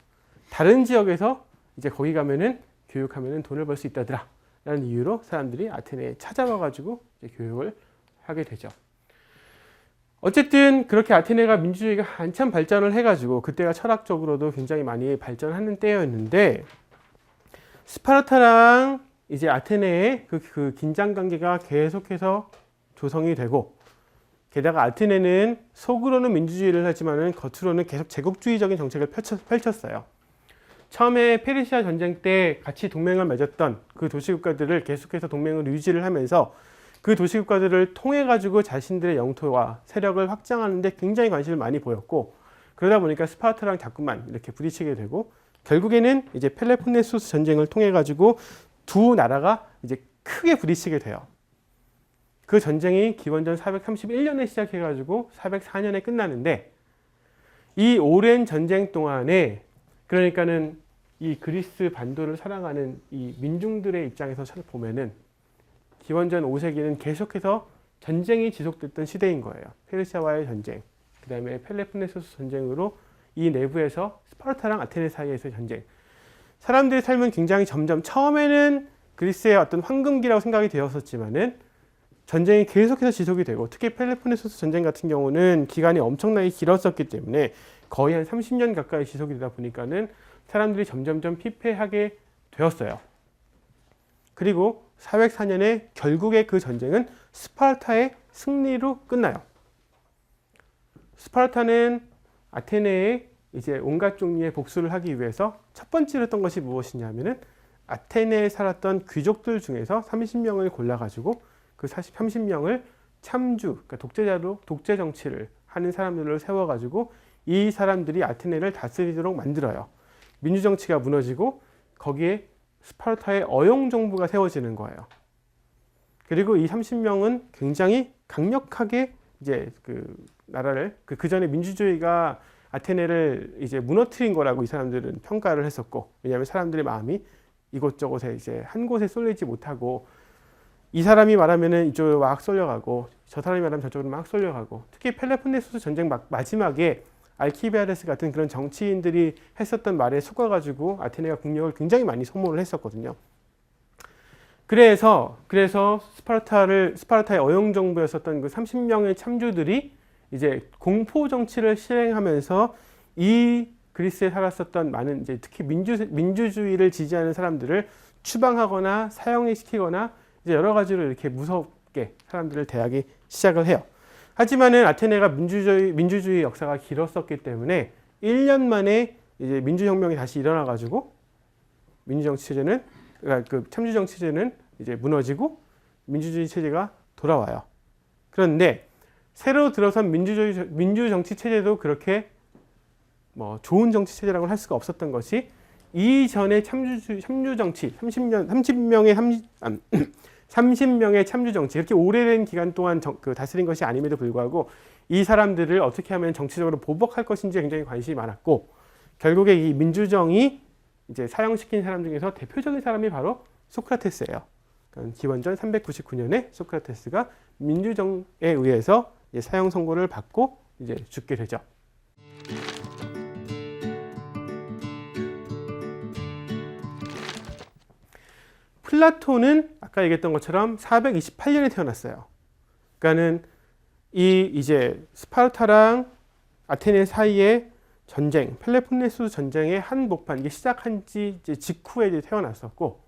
다른 지역에서 이제 거기 가면은 교육하면은 돈을 벌 수 있다더라 라는 이유로 사람들이 아테네에 찾아와가지고 이제 교육을 하게 되죠. 어쨌든 그렇게 아테네가 민주주의가 한참 발전을 해가지고 그때가 철학적으로도 굉장히 많이 발전하는 때였는데 스파르타랑 이제 아테네의 그 긴장 관계가 계속해서 조성이 되고 게다가 아테네는 속으로는 민주주의를 하지만은 겉으로는 계속 제국주의적인 정책을 펼쳤어요. 처음에 페르시아 전쟁 때 같이 동맹을 맺었던 그 도시국가들을 계속해서 동맹을 유지를 하면서 그 도시국가들을 통해 가지고 자신들의 영토와 세력을 확장하는 데 굉장히 관심을 많이 보였고 그러다 보니까 스파르타랑 자꾸만 이렇게 부딪히게 되고 결국에는 이제 펠로폰네소스 전쟁을 통해 가지고 두 나라가 이제 크게 부딪히게 돼요. 그 전쟁이 기원전 431년에 시작해 가지고 404년에 끝나는데 이 오랜 전쟁 동안에 그러니까는 이 그리스 반도를 사랑하는 이 민중들의 입장에서 보면은 기원전 5세기는 계속해서 전쟁이 지속됐던 시대인 거예요. 페르시아와의 전쟁, 그 다음에 펠로폰네소스 전쟁으로 이 내부에서 스파르타랑 아테네 사이에서의 전쟁. 사람들의 삶은 굉장히 점점 처음에는 그리스의 어떤 황금기라고 생각이 되었었지만은 전쟁이 계속해서 지속이 되고 특히 펠로폰네소스 전쟁 같은 경우는 기간이 엄청나게 길었었기 때문에 거의 한 30년 가까이 지속이 되다 보니까는 사람들이 점점점 피폐하게 되었어요. 그리고 404년에 결국에 그 전쟁은 스파르타의 승리로 끝나요. 스파르타는 아테네에 이제 온갖 종류의 복수를 하기 위해서 첫 번째로 했던 것이 무엇이냐면은 아테네에 살았던 귀족들 중에서 30명을 골라가지고 그 30명을 참주, 그러니까 독재 정치를 하는 사람들을 세워가지고 이 사람들이 아테네를 다스리도록 만들어요. 민주정치가 무너지고 거기에 스파르타의 어용 정부가 세워지는 거예요. 그리고 이 30명은 굉장히 강력하게 이제 그 나라를 그 전에 민주주의가 아테네를 이제 무너뜨린 거라고 이 사람들은 평가를 했었고 왜냐하면 사람들의 마음이 이곳저곳에 이제 한 곳에 쏠리지 못하고 이 사람이 말하면은 이쪽으로 막 쏠려가고 저 사람이 말하면 저쪽으로 막 쏠려가고 특히 펠로폰네소스 전쟁 마지막에 알키비아데스 같은 그런 정치인들이 했었던 말에 속아가지고 아테네가 국력을 굉장히 많이 소모를 했었거든요. 그래서 스파르타의 어용 정부였었던 그 30명의 참주들이 이제 공포 정치를 실행하면서 이 그리스에 살았었던 많은 이제 특히 민주주의를 지지하는 사람들을 추방하거나 사형시키거나 이제 여러 가지로 이렇게 무섭게 사람들을 대하기 시작을 해요. 하지만은 아테네가 민주주의 역사가 길었었기 때문에 1년 만에 이제 민주혁명이 다시 일어나가지고 민주정치 체제는 그러니까 그 참주정치 체제는 이제 무너지고 민주주의 체제가 돌아와요. 그런데 새로 들어선 민주정치 체제도 그렇게 뭐 좋은 정치 체제라고 할 수가 없었던 것이 이전의 참주정치 30명의 참주정치 이렇게 오래된 기간 동안 다스린 것이 아님에도 불구하고 이 사람들을 어떻게 하면 정치적으로 보복할 것인지 굉장히 관심이 많았고 결국에 이 민주정이 이제 사형시킨 사람 중에서 대표적인 사람이 바로 소크라테스예요. 그러니까 기원전 399년에 소크라테스가 민주정에 의해서 사형 선고를 받고 이제 죽게 되죠. 플라톤은 아까 얘기했던 것처럼 428년에 태어났어요. 그러니까는 이제 스파르타랑 아테네 사이의 전쟁, 펠로폰네소스 전쟁의 한복판 이게 시작한 지 이제 직후에 이제 태어났었고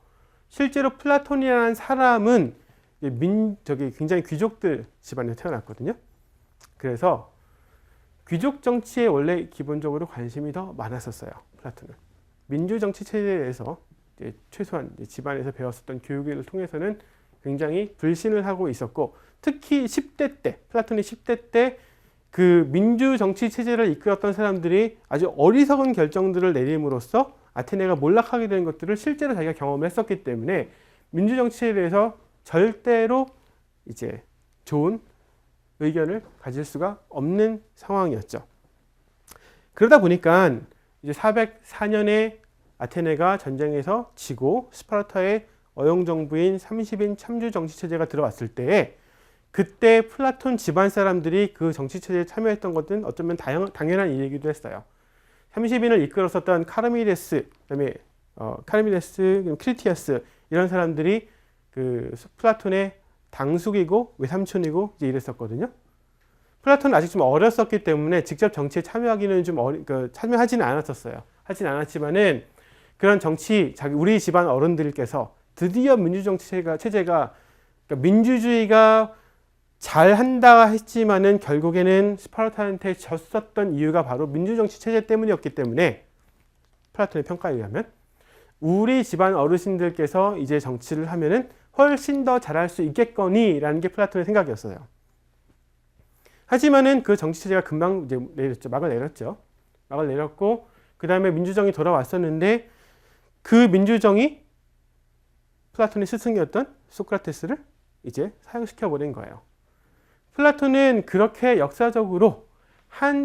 실제로 플라톤이라는 사람은 굉장히 귀족들 집안에서 태어났거든요. 그래서 귀족 정치에 원래 기본적으로 관심이 더 많았었어요. 플라톤은 민주정치 체제에 대해서 이제 최소한 이제 집안에서 배웠었던 교육을 통해서는 굉장히 불신을 하고 있었고 특히 10대 때 플라톤이 10대 때 그 민주 정치 체제를 이끌었던 사람들이 아주 어리석은 결정들을 내림으로써 아테네가 몰락하게 되는 것들을 실제로 자기가 경험을 했었기 때문에 민주 정치에 대해서 절대로 이제 좋은 의견을 가질 수가 없는 상황이었죠. 그러다 보니까 이제 404년에 아테네가 전쟁에서 지고 스파르타의 어용 정부인 30인 참주 정치 체제가 들어왔을 때에 그때 플라톤 집안 사람들이 그 정치 체제에 참여했던 것은 어쩌면 당연한 일이기도 했어요. 30인을 이끌었었던 카르미데스, 그다음에 카르미데스, 크리티아스 이런 사람들이 그 플라톤의 당숙이고 외삼촌이고 이제 이랬었거든요. 플라톤은 아직 좀 어렸었기 때문에 직접 정치에 참여하기는 좀 참여하지는 않았었어요. 하진 않았지만은 그런 정치, 우리 집안 어른들께서 드디어 민주 정치 체제가 그러니까 민주주의가 잘 한다 했지만은 결국에는 스파르타한테 졌었던 이유가 바로 민주정치 체제 때문이었기 때문에 플라톤의 평가에 의하면 우리 집안 어르신들께서 이제 정치를 하면은 훨씬 더 잘할 수 있겠거니 라는 게 플라톤의 생각이었어요. 하지만은 그 정치 체제가 금방 이제 막을 내렸고 그 다음에 민주정이 돌아왔었는데 그 민주정이 플라톤의 스승이었던 소크라테스를 이제 사형시켜 버린 거예요. 플라톤은 그렇게 역사적으로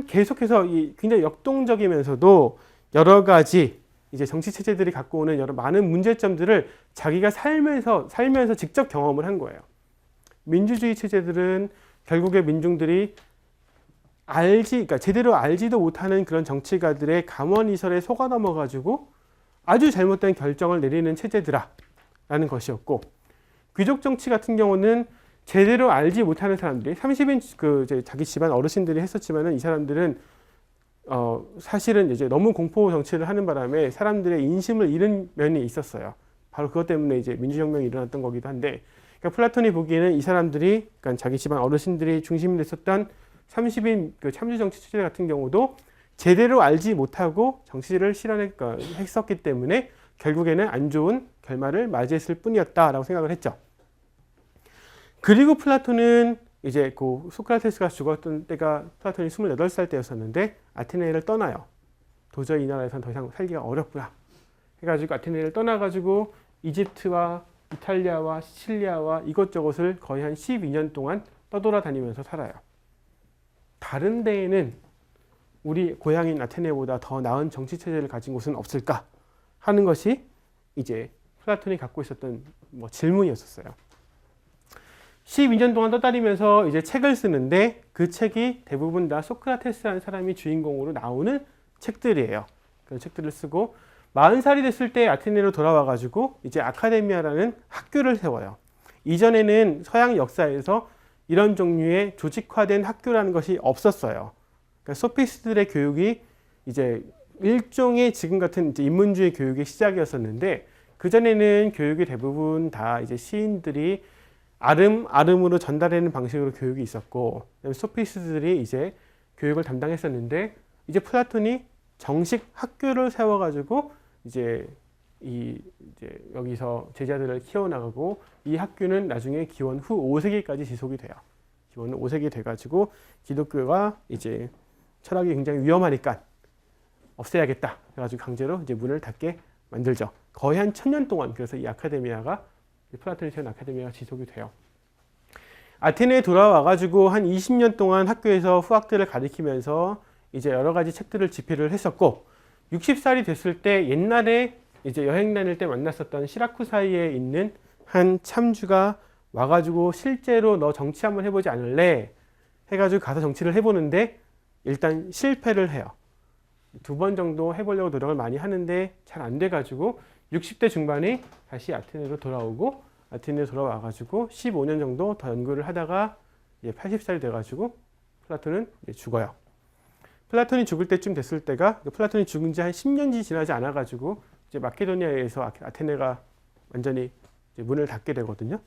계속해서 굉장히 역동적이면서도 여러 가지 이제 정치 체제들이 갖고 오는 여러 많은 문제점들을 자기가 살면서 직접 경험을 한 거예요. 민주주의 체제들은 결국에 민중들이 그러니까 제대로 알지도 못하는 그런 정치가들의 감언이설에 속아 넘어가지고 아주 잘못된 결정을 내리는 체제들라는 것이었고, 귀족 정치 같은 경우는 제대로 알지 못하는 사람들이 30인 자기 집안 어르신들이 했었지만은 이 사람들은 사실은 이제 너무 공포 정치를 하는 바람에 사람들의 인심을 잃은 면이 있었어요. 바로 그것 때문에 이제 민주혁명이 일어났던 거기도 한데, 그러니까 플라톤이 보기에는 이 사람들이, 그러니까 자기 집안 어르신들이 중심이 됐었던 30인 참주 정치 체제 같은 경우도 제대로 알지 못하고 정치를 했었기 때문에 결국에는 안 좋은 결말을 맞이했을 뿐이었다라고 생각을 했죠. 그리고 플라톤은 이제 그 소크라테스가 죽었던 때가 플라톤이 28살 때였었는데 아테네를 떠나요. 도저히 이 나라에선 더 이상 살기가 어렵구나 해가지고 아테네를 떠나가지고 이집트와 이탈리아와 시칠리아와 이것저것을 거의 한 12년 동안 떠돌아다니면서 살아요. 다른 데에는 우리 고향인 아테네보다 더 나은 정치 체제를 가진 곳은 없을까 하는 것이 이제 플라톤이 갖고 있었던 질문이었어요. 12년 동안 떠다니면서 이제 책을 쓰는데 그 책이 대부분 다 소크라테스라는 사람이 주인공으로 나오는 책들이에요. 그런 책들을 쓰고 40살이 됐을 때 아테네로 돌아와가지고 이제 아카데미아라는 학교를 세워요. 이전에는 서양 역사에서 이런 종류의 조직화된 학교라는 것이 없었어요. 그러니까 소피스트들의 교육이 이제 일종의 지금 같은 이제 인문주의 교육의 시작이었었는데, 그전에는 교육이 대부분 다 이제 시인들이 아름으로 전달하는 방식으로 교육이 있었고, 소피스트들이 이제 교육을 담당했었는데, 이제 플라톤이 정식 학교를 세워가지고 이제 여기서 제자들을 키워나가고, 이 학교는 나중에 기원 후 5세기까지 지속이 돼요. 기원 후 5세기 돼가지고 기독교가 이제 철학이 굉장히 위험하니까 없애야겠다 그래가지고 강제로 이제 문을 닫게 만들죠. 거의 한 1000년 동안 그래서 이 아카데미아가, 플라톤이 세운 아카데미아가 지속이 돼요. 아테네에 돌아와가지고 한 20년 동안 학교에서 후학들을 가리키면서 이제 여러 가지 책들을 집필을 했었고, 60살이 됐을 때 옛날에 이제 여행 다닐 때 만났었던 시라쿠사이에 있는 한 참주가 와가지고 실제로 너 정치 한번 해보지 않을래? 해가지고 가서 정치를 해보는데 일단 실패를 해요. 2번 정도 해보려고 노력을 많이 하는데 잘 안 돼가지고 60대 중반에 다시 아테네로 돌아오고, 아테네로 돌아와가지고 15년 정도 더 연구를 하다가 이제 80살이 돼가지고 플라톤은 이제 죽어요. 플라톤이 죽을 때쯤 됐을 때가, 플라톤이 죽은 지 한 10년이 지나지 않아가지고 이제 마케도니아에서 아테네가 완전히 이제 문을 닫게 되거든요.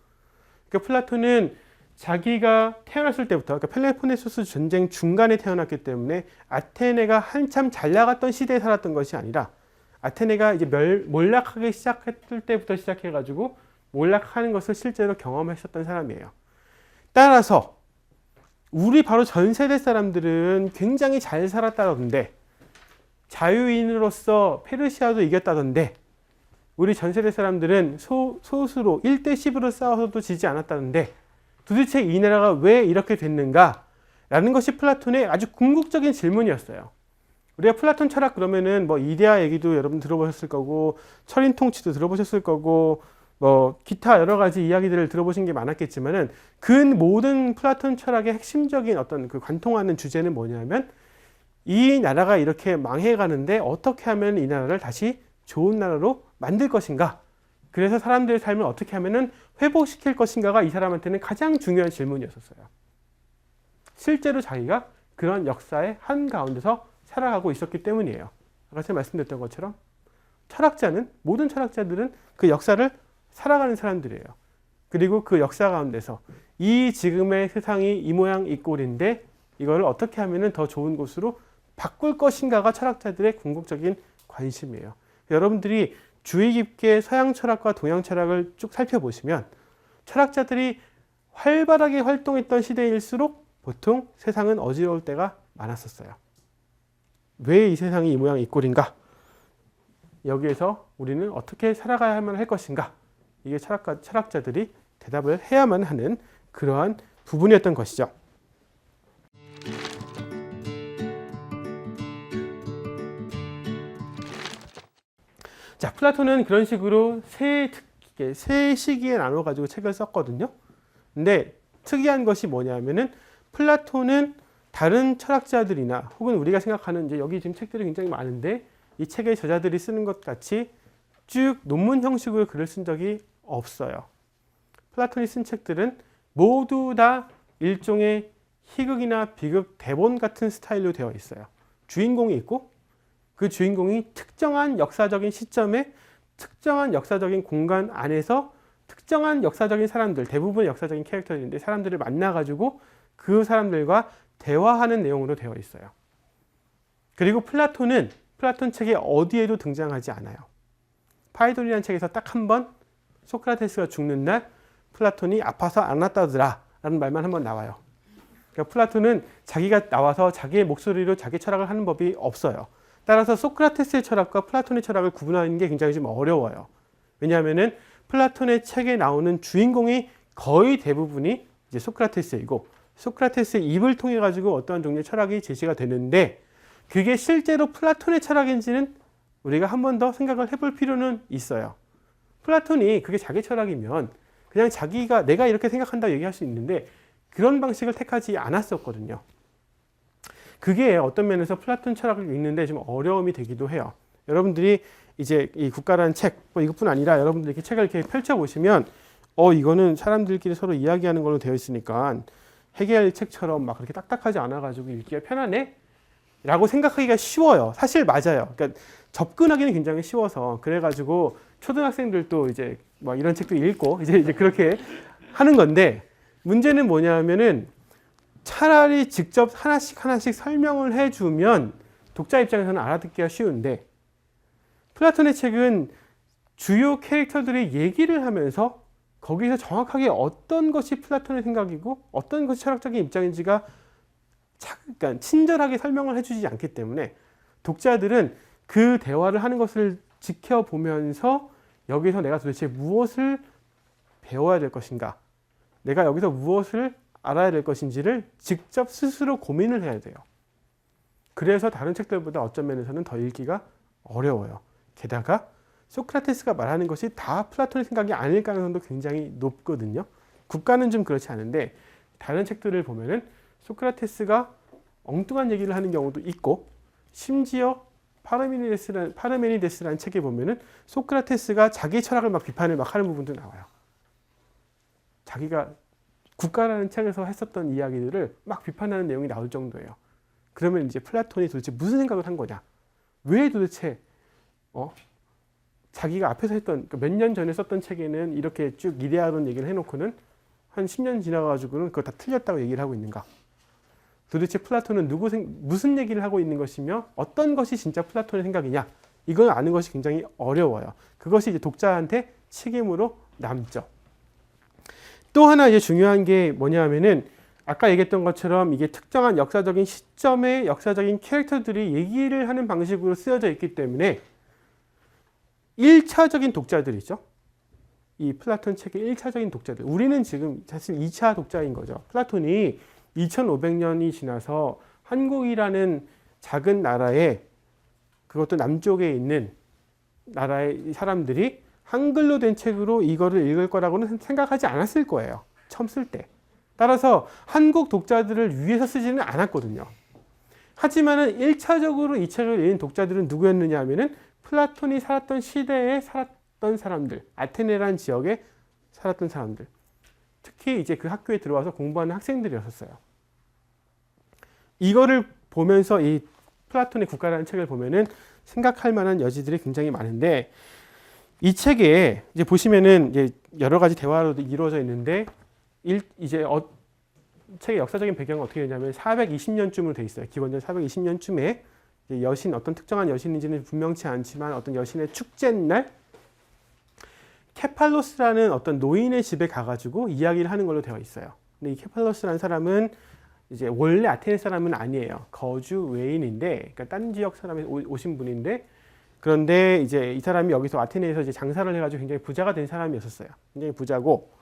그러니까 플라톤은 자기가 태어났을 때부터, 그러니까 펠로폰네소스 전쟁 중간에 태어났기 때문에 아테네가 한참 잘 나갔던 시대에 살았던 것이 아니라 아테네가 이제 몰락하기 시작했을 때부터 시작해가지고 몰락하는 것을 실제로 경험했었던 사람이에요. 따라서 우리 바로 전 세대 사람들은 굉장히 잘 살았다던데, 자유인으로서 페르시아도 이겼다던데, 우리 전 세대 사람들은 소수로 1대 10으로 싸워서도 지지 않았다는데 도대체 이 나라가 왜 이렇게 됐는가? 라는 것이 플라톤의 아주 궁극적인 질문이었어요. 우리가 플라톤 철학 그러면은 뭐 이데아 얘기도 여러분 들어보셨을 거고, 철인 통치도 들어보셨을 거고, 뭐 기타 여러 가지 이야기들을 들어보신 게 많았겠지만은 그 모든 플라톤 철학의 핵심적인 어떤 그 관통하는 주제는 뭐냐면, 이 나라가 이렇게 망해가는데 어떻게 하면 이 나라를 다시 좋은 나라로 만들 것인가? 그래서 사람들의 삶을 어떻게 하면은 회복시킬 것인가가 이 사람한테는 가장 중요한 질문이었어요. 실제로 자기가 그런 역사의 한가운데서 살아가고 있었기 때문이에요. 아까 제가 말씀드렸던 것처럼 모든 철학자들은 그 역사를 살아가는 사람들이에요. 그리고 그 역사 가운데서 이 지금의 세상이 이 모양 이 꼴인데 이걸 어떻게 하면은 더 좋은 곳으로 바꿀 것인가가 철학자들의 궁극적인 관심이에요. 여러분들이 주의 깊게 서양 철학과 동양 철학을 쭉 살펴보시면 철학자들이 활발하게 활동했던 시대일수록 보통 세상은 어지러울 때가 많았었어요. 왜 이 세상이 이 모양 이 꼴인가? 여기에서 우리는 어떻게 살아가야만 할 것인가? 이게 철학자들이 대답을 해야만 하는 그러한 부분이었던 것이죠. 자, 플라톤은 그런 식으로 세 시기에 나눠가지고 책을 썼거든요. 근데 특이한 것이 뭐냐면은 플라톤은 다른 철학자들이나 혹은 우리가 생각하는 이제 여기 지금 책들이 굉장히 많은데 이 책의 저자들이 쓰는 것 같이 쭉 논문 형식으로 글을 쓴 적이 없어요. 플라톤이 쓴 책들은 모두 다 일종의 희극이나 비극 대본 같은 스타일로 되어 있어요. 주인공이 있고 그 주인공이 특정한 역사적인 시점에 특정한 역사적인 공간 안에서 특정한 역사적인 사람들, 대부분 역사적인 캐릭터들인데 사람들을 만나가지고 그 사람들과 대화하는 내용으로 되어 있어요. 그리고 플라톤은 플라톤 책에 어디에도 등장하지 않아요. 파이돌이라는 책에서 딱 한 번 소크라테스가 죽는 날 플라톤이 아파서 안 왔다더라 라는 말만 한 번 나와요. 그러니까 플라톤은 자기가 나와서 자기의 목소리로 자기 철학을 하는 법이 없어요. 따라서 소크라테스의 철학과 플라톤의 철학을 구분하는 게 굉장히 좀 어려워요. 왜냐하면은 플라톤의 책에 나오는 주인공이 거의 대부분이 이제 소크라테스이고 소크라테스의 입을 통해 가지고 어떠한 종류의 철학이 제시가 되는데 그게 실제로 플라톤의 철학인지는 우리가 한 번 더 생각을 해볼 필요는 있어요. 플라톤이 그게 자기 철학이면 그냥 자기가 내가 이렇게 생각한다 얘기할 수 있는데 그런 방식을 택하지 않았었거든요. 그게 어떤 면에서 플라톤 철학을 읽는데 좀 어려움이 되기도 해요. 여러분들이 이제 이 국가라는 책, 뭐 이것뿐 아니라 여러분들이 이렇게 책을 이렇게 펼쳐보시면 이거는 사람들끼리 서로 이야기하는 걸로 되어 있으니까 해겔 책처럼 막 그렇게 딱딱하지 않아가지고 읽기가 편하네? 라고 생각하기가 쉬워요. 사실 맞아요. 그러니까 접근하기는 굉장히 쉬워서 그래가지고 초등학생들도 이제 뭐 이런 책도 읽고 이제 그렇게 하는 건데 문제는 뭐냐면은 차라리 직접 하나씩 설명을 해주면 독자 입장에서는 알아듣기가 쉬운데 플라톤의 책은 주요 캐릭터들의 얘기를 하면서 거기서 정확하게 어떤 것이 플라톤의 생각이고 어떤 것이 철학적인 입장인지가 그러니까 친절하게 설명을 해주지 않기 때문에 독자들은 그 대화를 하는 것을 지켜보면서 여기서 내가 도대체 무엇을 배워야 될 것인가, 내가 여기서 무엇을 알아야 될 것인지를 직접 스스로 고민을 해야 돼요. 그래서 다른 책들보다 어떤 면에서는 더 읽기가 어려워요. 게다가 소크라테스가 말하는 것이 다 플라톤의 생각이 아닐 가능성도 굉장히 높거든요. 국가는 좀 그렇지 않은데 다른 책들을 보면은 소크라테스가 엉뚱한 얘기를 하는 경우도 있고 심지어 파르메니데스라는 책에 보면은 소크라테스가 자기 철학을 막 비판을 막 하는 부분도 나와요. 자기가 국가라는 책에서 했었던 이야기들을 막 비판하는 내용이 나올 정도예요. 그러면 이제 플라톤이 도대체 무슨 생각을 한 거냐? 왜 도대체 자기가 앞에서 했던 몇 년 전에 썼던 책에는 이렇게 쭉 이데아론 얘기를 해놓고는 한 10년 지나가지고는 그거 다 틀렸다고 얘기를 하고 있는가? 도대체 플라톤은 무슨 얘기를 하고 있는 것이며 어떤 것이 진짜 플라톤의 생각이냐? 이걸 아는 것이 굉장히 어려워요. 그것이 이제 독자한테 책임으로 남죠. 또 하나 이제 중요한 게 뭐냐면은 아까 얘기했던 것처럼 이게 특정한 역사적인 시점의 역사적인 캐릭터들이 얘기를 하는 방식으로 쓰여져 있기 때문에 1차적인 독자들이죠. 이 플라톤 책의 1차적인 독자들. 우리는 지금 사실 2차 독자인 거죠. 플라톤이 2500년이 지나서 한국이라는 작은 나라에, 그것도 남쪽에 있는 나라의 사람들이 한글로 된 책으로 이거를 읽을 거라고는 생각하지 않았을 거예요. 처음 쓸 때. 따라서 한국 독자들을 위해서 쓰지는 않았거든요. 하지만은 1차적으로 이 책을 읽은 독자들은 누구였느냐 하면은 플라톤이 살았던 시대에 살았던 사람들, 아테네라는 지역에 살았던 사람들. 특히 이제 그 학교에 들어와서 공부하는 학생들이었어요. 이거를 보면서 이 플라톤의 국가라는 책을 보면은 생각할 만한 여지들이 굉장히 많은데, 이 책에 이제 보시면은 이제 여러 가지 대화로 이루어져 있는데, 책의 역사적인 배경은 어떻게 되냐면 420년쯤으로 돼 있어요. 기원전 420년쯤에 여신, 어떤 특정한 여신인지는 분명치 않지만 어떤 여신의 축제날 케팔로스라는 어떤 노인의 집에 가가지고 이야기를 하는 걸로 되어 있어요. 근데 이 케팔로스라는 사람은 이제 원래 아테네 사람은 아니에요. 거주 외인인데, 그러니까 다른 지역 사람이 오신 분인데, 그런데 이제 이 사람이 여기서 아테네에서 이제 장사를 해가지고 굉장히 부자가 된 사람이었어요. 굉장히 부자고,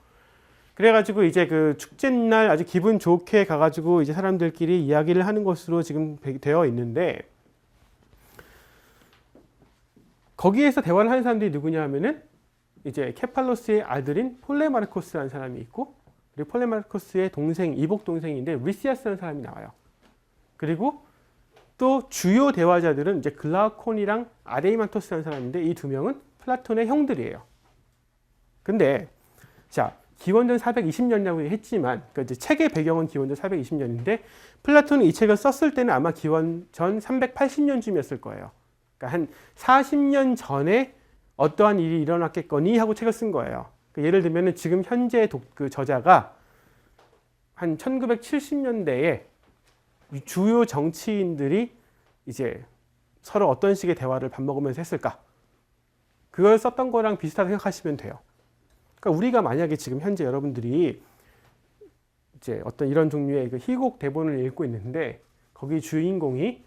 그래가지고 이제 그 축제날 아주 기분 좋게 가가지고 이제 사람들끼리 이야기를 하는 것으로 지금 되어 있는데, 거기에서 대화를 하는 사람들이 누구냐 하면은 이제 케팔로스의 아들인 폴레마르코스라는 사람이 있고, 그리고 폴레마르코스의 동생, 이복 동생인데 리시아스라는 사람이 나와요. 그리고 또 주요 대화자들은 이제 글라우콘이랑 아데이만토스라는 사람인데, 이 두 명은 플라톤의 형들이에요. 근데 자, 기원전 420년이라고 했지만, 그러니까 이제 책의 배경은 기원전 420년인데 플라톤이 이 책을 썼을 때는 아마 기원전 380년쯤이었을 거예요. 그러니까 한 40년 전에 어떠한 일이 일어났겠거니 하고 책을 쓴 거예요. 그러니까 예를 들면 지금 현재 그 저자가 한 1970년대에 주요 정치인들이 이제 서로 어떤 식의 대화를 밥 먹으면서 했을까? 그걸 썼던 거랑 비슷하다고 생각하시면 돼요. 그러니까 우리가 만약에 지금 현재 여러분들이 이제 어떤 이런 종류의 그 희곡 대본을 읽고 있는데, 거기 주인공이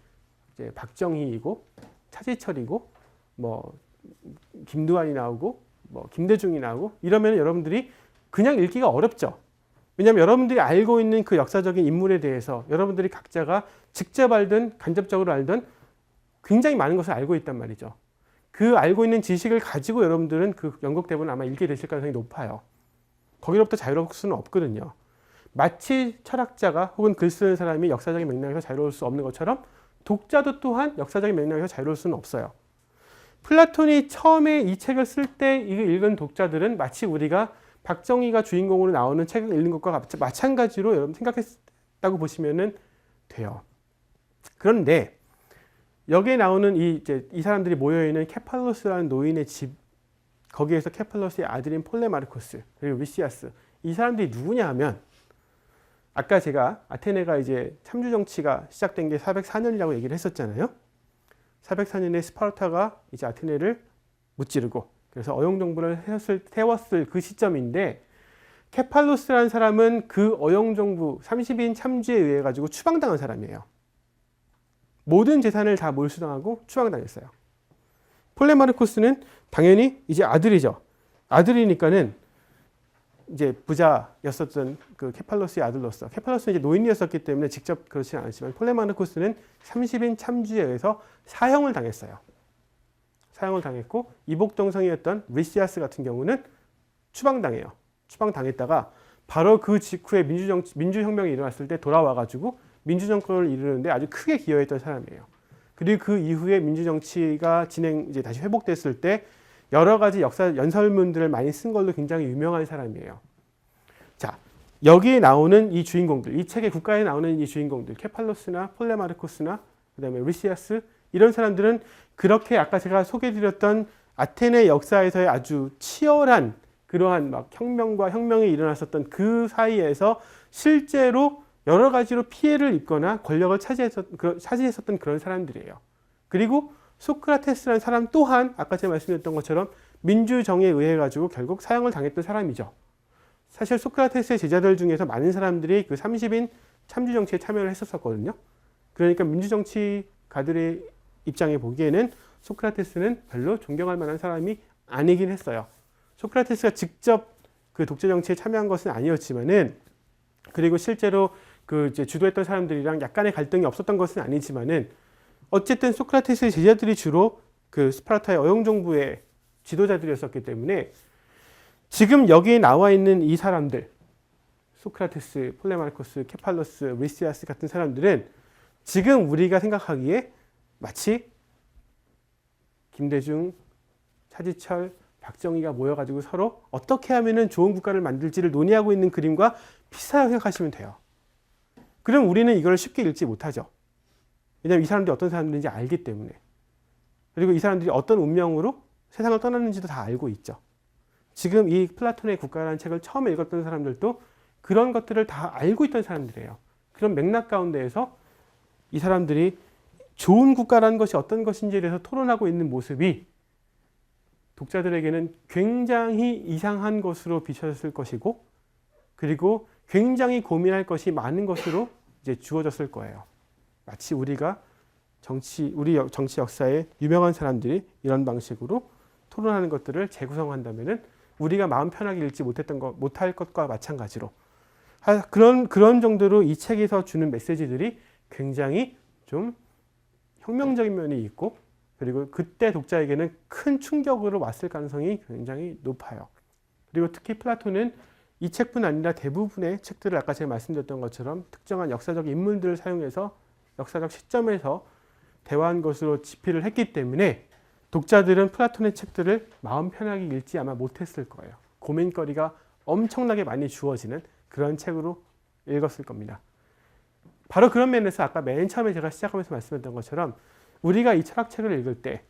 이제 박정희이고 차지철이고 뭐 김두한이 나오고 뭐 김대중이 나오고 이러면 여러분들이 그냥 읽기가 어렵죠. 왜냐하면 여러분들이 알고 있는 그 역사적인 인물에 대해서 여러분들이 각자가 직접 알든 간접적으로 알든 굉장히 많은 것을 알고 있단 말이죠. 그 알고 있는 지식을 가지고 여러분들은 그 연극 대본을 아마 읽게 되실 가능성이 높아요. 거기로부터 자유로울 수는 없거든요. 마치 철학자가 혹은 글 쓰는 사람이 역사적인 맥락에서 자유로울 수 없는 것처럼 독자도 또한 역사적인 맥락에서 자유로울 수는 없어요. 플라톤이 처음에 이 책을 쓸 때 읽은 독자들은 마치 우리가 박정희가 주인공으로 나오는 책을 읽는 것과 마찬가지로 여러분 생각했다고 보시면 돼요. 그런데 여기에 나오는 이 사람들이 모여있는 케팔로스라는 노인의 집, 거기에서 케팔로스의 아들인 폴레마르코스, 그리고 리시아스, 이 사람들이 누구냐 하면, 아까 제가 아테네가 이제 참주 정치가 시작된 게 404년이라고 얘기를 했었잖아요. 404년에 스파르타가 이제 아테네를 무찌르고, 그래서 어용정부를 세웠을 그 시점인데, 케팔로스라는 사람은 그 어용정부 30인 참주에 의해 가지고 추방당한 사람이에요. 모든 재산을 다 몰수당하고 추방당했어요. 폴레마르코스는 당연히 이제 아들이죠. 아들이니까는 이제 부자였었던 그 케팔로스의 아들로서, 케팔로스는 이제 노인이었었기 때문에 직접 그렇지는 않았지만 폴레마르코스는 30인 참주에 의해서 사형을 당했어요. 사형을 당했고, 이복동성이었던 리시아스 같은 경우는 추방당해요. 추방당했다가 바로 그 직후에 민주혁명이 일어났을 때 돌아와가지고 민주정권을 이루는데 아주 크게 기여했던 사람이에요. 그리고 그 이후에 민주정치가 이제 다시 회복됐을 때 여러 가지 역사 연설문들을 많이 쓴 걸로 굉장히 유명한 사람이에요. 자, 여기에 나오는 이 주인공들, 이 책의 국가에 나오는 이 주인공들, 케팔로스나 폴레마르코스나 그다음에 리시아스, 이런 사람들은 그렇게 아까 제가 소개해드렸던 아테네 역사에서의 아주 치열한 그러한 막 혁명과 혁명이 일어났었던 그 사이에서 실제로 여러 가지로 피해를 입거나 권력을 차지했었던 그런 사람들이에요. 그리고 소크라테스라는 사람 또한 아까 제가 말씀드렸던 것처럼 민주정에 의해 가지고 결국 사형을 당했던 사람이죠. 사실 소크라테스의 제자들 중에서 많은 사람들이 그 30인 참주 정치에 참여를 했었거든요. 그러니까 민주정치가들의 입장에 보기에는 소크라테스는 별로 존경할 만한 사람이 아니긴 했어요. 소크라테스가 직접 그 독재 정치에 참여한 것은 아니었지만은, 그리고 실제로 그 이제 주도했던 사람들이랑 약간의 갈등이 없었던 것은 아니지만은, 어쨌든 소크라테스의 제자들이 주로 그 스파르타의 어용정부의 지도자들이었었기 때문에 지금 여기에 나와 있는 이 사람들, 소크라테스, 폴레마르코스, 케팔로스, 리시아스 같은 사람들은 지금 우리가 생각하기에 마치 김대중, 차지철, 박정희가 모여가지고 서로 어떻게 하면 좋은 국가를 만들지를 논의하고 있는 그림과 비슷하다고 생각하시면 돼요. 그럼 우리는 이걸 쉽게 읽지 못하죠. 왜냐하면 이 사람들이 어떤 사람들인지 알기 때문에. 그리고 이 사람들이 어떤 운명으로 세상을 떠났는지도 다 알고 있죠. 지금 이 플라톤의 국가라는 책을 처음 읽었던 사람들도 그런 것들을 다 알고 있던 사람들이에요. 그런 맥락 가운데에서 이 사람들이 좋은 국가라는 것이 어떤 것인지에 대해서 토론하고 있는 모습이 독자들에게는 굉장히 이상한 것으로 비춰졌을 것이고, 그리고 굉장히 고민할 것이 많은 것으로 이제 주어졌을 거예요. 마치 우리가 우리 정치 역사에 유명한 사람들이 이런 방식으로 토론하는 것들을 재구성한다면은 우리가 마음 편하게 읽지 못할 것과 마찬가지로, 그런 정도로 이 책에서 주는 메시지들이 굉장히 좀 혁명적인 면이 있고, 그리고 그때 독자에게는 큰 충격으로 왔을 가능성이 굉장히 높아요. 그리고 특히 플라톤은 이 책뿐 아니라 대부분의 책들을 아까 제가 말씀드렸던 것처럼 특정한 역사적 인물들을 사용해서 역사적 시점에서 대화한 것으로 집필을 했기 때문에 독자들은 플라톤의 책들을 마음 편하게 읽지 아마 못했을 거예요. 고민거리가 엄청나게 많이 주어지는 그런 책으로 읽었을 겁니다. 바로 그런 면에서 아까 맨 처음에 제가 시작하면서 말씀드렸던 것처럼 우리가 이 철학책을 읽을 때,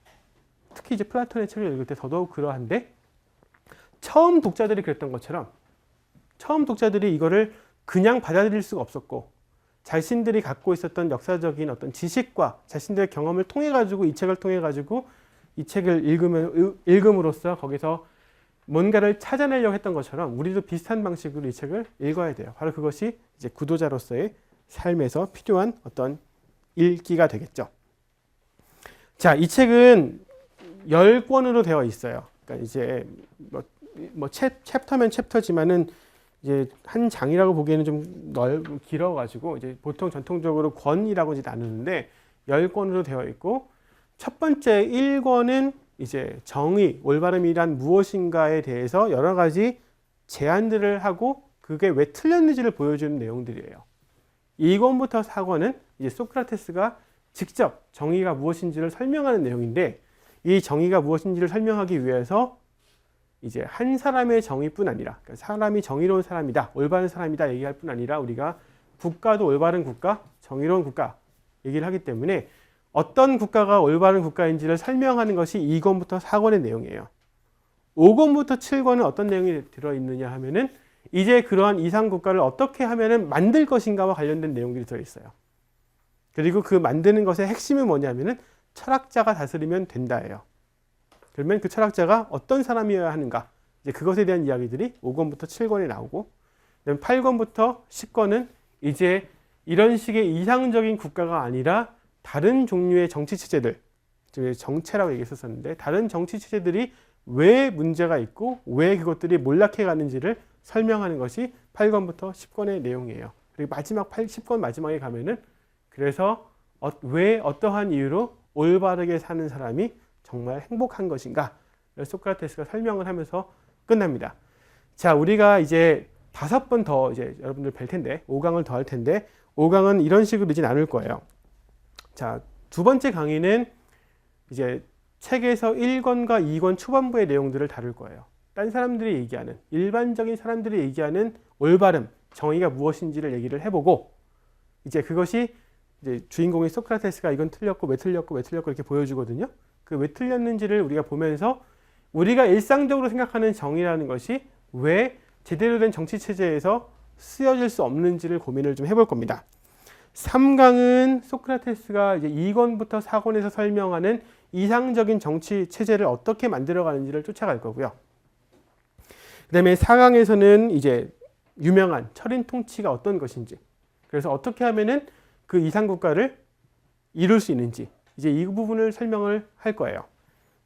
특히 이제 플라톤의 책을 읽을 때 더더욱 그러한데, 처음 독자들이 그랬던 것처럼 처음 독자들이 이거를 그냥 받아들일 수가 없었고, 자신들이 갖고 있었던 역사적인 어떤 지식과 자신들의 경험을 통해 가지고 이 책을 통해 가지고 이 책을 읽음으로써 거기서 뭔가를 찾아내려고 했던 것처럼 우리도 비슷한 방식으로 이 책을 읽어야 돼요. 바로 그것이 이제 구도자로서의 삶에서 필요한 어떤 읽기가 되겠죠. 자, 이 책은 10권으로 되어 있어요. 그러니까 이제 뭐 챕터면 챕터지만은 이제 한 장이라고 보기에는 좀 길어가지고 이제 보통 전통적으로 권이라고 이제 나누는데 10권으로 되어 있고, 첫 번째 1권은 이제 정의, 올바름이란 무엇인가에 대해서 여러 가지 제안들을 하고 그게 왜 틀렸는지를 보여주는 내용들이에요. 2권부터 4권은 이제 소크라테스가 직접 정의가 무엇인지를 설명하는 내용인데, 이 정의가 무엇인지를 설명하기 위해서 이제 한 사람의 정의뿐 아니라, 그러니까 사람이 정의로운 사람이다, 올바른 사람이다 얘기할 뿐 아니라 우리가 국가도 올바른 국가, 정의로운 국가 얘기를 하기 때문에 어떤 국가가 올바른 국가인지를 설명하는 것이 2권부터 4권의 내용이에요. 5권부터 7권은 어떤 내용이 들어있느냐 하면은 이제 그러한 이상 국가를 어떻게 하면은 만들 것인가와 관련된 내용들이 들어있어요. 그리고 그 만드는 것의 핵심이 뭐냐면은 철학자가 다스리면 된다예요. 그러면 그 철학자가 어떤 사람이어야 하는가, 이제 그것에 대한 이야기들이 5권부터 7권에 나오고, 그다음 8권부터 10권은 이제 이런 식의 이상적인 국가가 아니라 다른 종류의 정치 체제들, 정체라고 얘기했었는데 다른 정치 체제들이 왜 문제가 있고 왜 그것들이 몰락해 가는지를 설명하는 것이 8권부터 10권의 내용이에요. 그리고 마지막 10권 마지막에 가면은 그래서 왜 어떠한 이유로 올바르게 사는 사람이 정말 행복한 것인가, 소크라테스가 설명을 하면서 끝납니다. 자, 우리가 이제 5번 더 이제 여러분들 뵐 텐데 5강을 더 할 텐데 5강은 이런 식으로 이제 나눌 거예요. 자, 두 번째 강의는 이제 책에서 1권과 2권 초반부의 내용들을 다룰 거예요. 딴 사람들이 얘기하는, 일반적인 사람들이 얘기하는 올바름, 정의가 무엇인지를 얘기를 해보고, 이제 그것이 이제 주인공인 소크라테스가 이건 틀렸고 왜 틀렸고 왜 틀렸고 이렇게 보여주거든요. 그 왜 틀렸는지를 우리가 보면서 우리가 일상적으로 생각하는 정의라는 것이 왜 제대로 된 정치 체제에서 쓰여질 수 없는지를 고민을 좀 해볼 겁니다. 3강은 소크라테스가 이제 2권부터 4권에서 설명하는 이상적인 정치 체제를 어떻게 만들어가는지를 쫓아갈 거고요. 그 그다음에 4강에서는 이제 유명한 철인 통치가 어떤 것인지, 그래서 어떻게 하면은 그 이상 국가를 이룰 수 있는지 이제 이 부분을 설명을 할 거예요.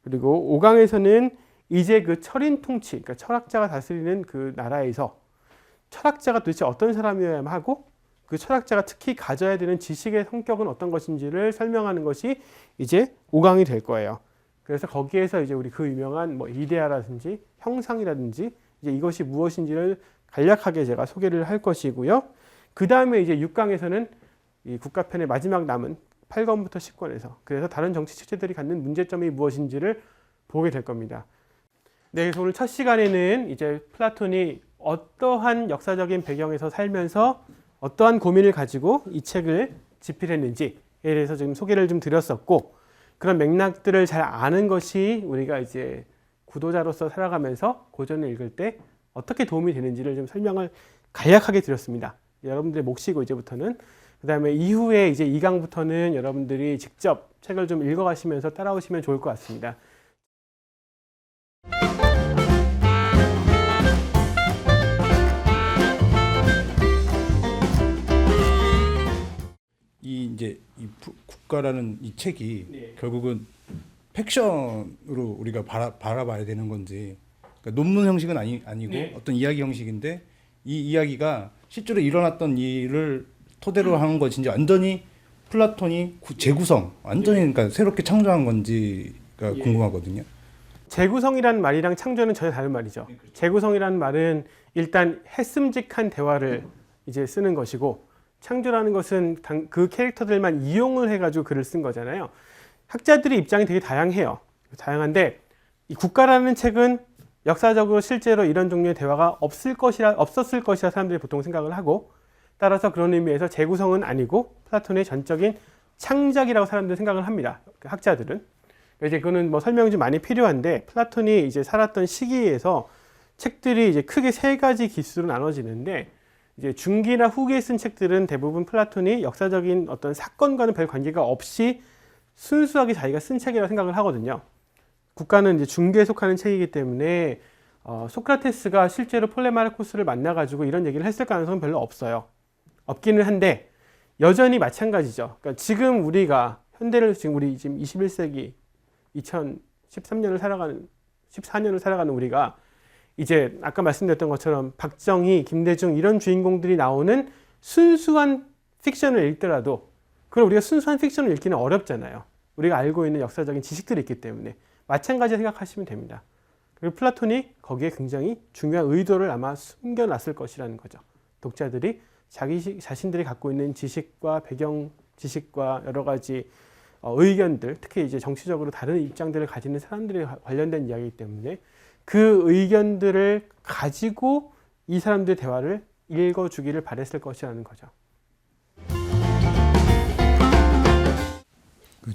그리고 5강에서는 이제 그 철인 통치, 그러니까 철학자가 다스리는 그 나라에서 철학자가 도대체 어떤 사람이어야 하고 그 철학자가 특히 가져야 되는 지식의 성격은 어떤 것인지를 설명하는 것이 이제 5강이 될 거예요. 그래서 거기에서 이제 우리 그 유명한 뭐 이데아라든지 형상이라든지 이제 이것이 무엇인지를 간략하게 제가 소개를 할 것이고요. 그 다음에 이제 6강에서는 이 국가편의 마지막 남은 8권부터 10권에서 그래서 다른 정치 체제들이 갖는 문제점이 무엇인지를 보게 될 겁니다. 네, 그래서 오늘 첫 시간에는 이제 플라톤이 어떠한 역사적인 배경에서 살면서 어떠한 고민을 가지고 이 책을 집필했는지에 대해서 지금 소개를 좀 드렸었고, 그런 맥락들을 잘 아는 것이 우리가 이제 구도자로서 살아가면서 고전을 읽을 때 어떻게 도움이 되는지를 좀 설명을 간략하게 드렸습니다. 여러분들의 몫이고 이제부터는 그 다음에 이후에 이제 2강부터는 여러분들이 직접 책을 좀 읽어가시면서 따라오시면 좋을 것 같습니다. 이 국가라는 이 책이 네. 결국은 팩션으로 우리가 바라봐야 되는 건지, 그러니까 논문 형식은 아니고 네. 어떤 이야기 형식인데 이 이야기가 실제로 일어났던 일을 토대로 하는 것인지 완전히 플라톤이 재구성, 완전히 그러니까 새롭게 창조한 건지가 궁금하거든요. 재구성이라는 말이랑 창조는 전혀 다른 말이죠. 재구성이라는 말은 일단 했음직한 대화를 이제 쓰는 것이고, 창조라는 것은 그 캐릭터들만 이용을 해가지고 글을 쓴 거잖아요. 학자들의 입장이 되게 다양해요. 다양한데 이 국가라는 책은 역사적으로 실제로 이런 종류의 대화가 없었을 것이라 사람들이 보통 생각을 하고, 따라서 그런 의미에서 재구성은 아니고 플라톤의 전적인 창작이라고 사람들은 생각을 합니다. 학자들은. 이제 그거는 뭐 설명이 좀 많이 필요한데, 플라톤이 이제 살았던 시기에서 책들이 이제 크게 세 가지 기수로 나눠지는데, 이제 중기나 후기에 쓴 책들은 대부분 플라톤이 역사적인 어떤 사건과는 별 관계가 없이 순수하게 자기가 쓴 책이라고 생각을 하거든요. 국가는 이제 중기에 속하는 책이기 때문에 소크라테스가 실제로 폴레마르코스를 만나가지고 이런 얘기를 했을 가능성은 별로 없어요. 없기는 한데 여전히 마찬가지죠. 그러니까 지금 우리가 현대를 우리 지금 21세기 2013년을 살아가는 14년을 살아가는 우리가 이제 아까 말씀드렸던 것처럼 박정희, 김대중 이런 주인공들이 나오는 순수한 픽션을 읽더라도 그걸 우리가 순수한 픽션을 읽기는 어렵잖아요. 우리가 알고 있는 역사적인 지식들이 있기 때문에 마찬가지로 생각하시면 됩니다. 그리고 플라톤이 거기에 굉장히 중요한 의도를 아마 숨겨놨을 것이라는 거죠. 독자들이 자신들이 갖고 있는 지식과 배경 지식과 여러 가지 의견들, 특히 이제 정치적으로 다른 입장들을 가지는 사람들이 관련된 이야기이기 때문에 그 의견들을 가지고 이 사람들의 대화를 읽어주기를 바랬을 것이라는 거죠.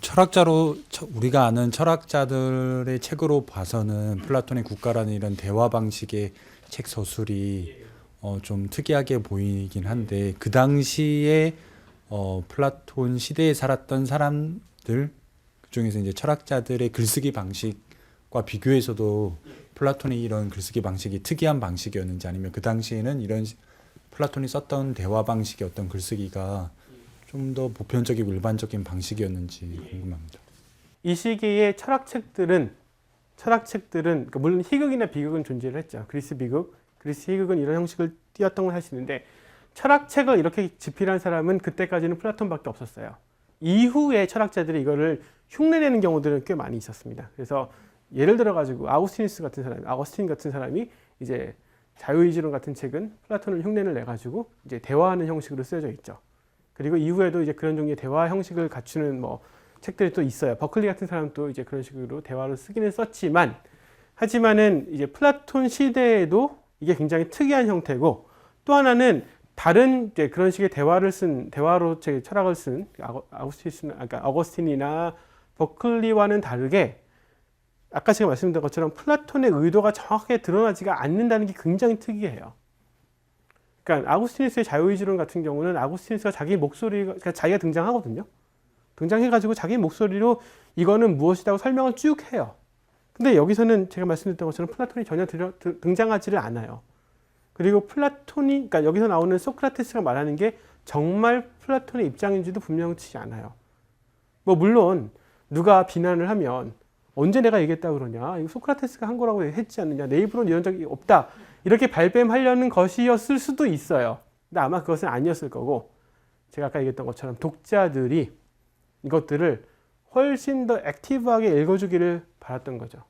철학자로 우리가 아는 철학자들의 책으로 봐서는 플라톤의 국가라는 이런 대화 방식의 책 서술이 좀 특이하게 보이긴 한데, 그 당시에 플라톤 시대에 살았던 사람들 그중에서 이제 철학자들의 글쓰기 방식과 비교해서도 플라톤의 이런 글쓰기 방식이 특이한 방식이었는지, 아니면 그 당시에는 이런 플라톤이 썼던 대화 방식의 어떤 글쓰기가 좀 더 보편적이고 일반적인 방식이었는지 궁금합니다. 이 시기의 철학책들은 그러니까 물론 희극이나 비극은 존재를 했죠. 그리스 비극, 그리스 희극은 이런 형식을 띄었던 걸 할 수 있는데, 철학책을 이렇게 집필한 사람은 그때까지는 플라톤밖에 없었어요. 이후에 철학자들이 이거를 흉내내는 경우들은 꽤 많이 있었습니다. 그래서 예를 들어 가지고 아우구스틴 같은 사람이 이제 자유의지론 같은 책은 플라톤을 흉내를 내 가지고 이제 대화하는 형식으로 쓰여져 있죠. 그리고 이후에도 이제 그런 종류의 대화 형식을 갖추는 뭐 책들이 또 있어요. 버클리 같은 사람도 이제 그런 식으로 대화를 쓰기는 썼지만, 하지만은 이제 플라톤 시대에도 이게 굉장히 특이한 형태고, 또 하나는 다른 이제 그런 식의 대화로 철학을 쓴 어거스틴이나 버클리와는 다르게, 아까 제가 말씀드린 것처럼 플라톤의 의도가 정확하게 드러나지가 않는다는 게 굉장히 특이해요. 그러니까 아구스티누스의 자유의지론 같은 경우는 아구스티누스가 자기 목소리가, 그러니까 자기가 등장하거든요. 등장해가지고 자기 목소리로 이거는 무엇이라고 설명을 쭉 해요. 근데 여기서는 제가 말씀드렸던 것처럼 플라톤이 전혀 등장하지를 않아요. 그리고 플라톤이, 그러니까 여기서 나오는 소크라테스가 말하는 게 정말 플라톤의 입장인지도 분명치 않아요. 뭐 물론 누가 비난을 하면 언제 내가 얘기했다고 그러냐, 이거 소크라테스가 한 거라고 했지 않느냐, 내 입으로는 이런 적이 없다, 이렇게 발뺌하려는 것이었을 수도 있어요. 근데 아마 그것은 아니었을 거고, 제가 아까 얘기했던 것처럼 독자들이 이것들을 훨씬 더 액티브하게 읽어주기를 바랐던 거죠.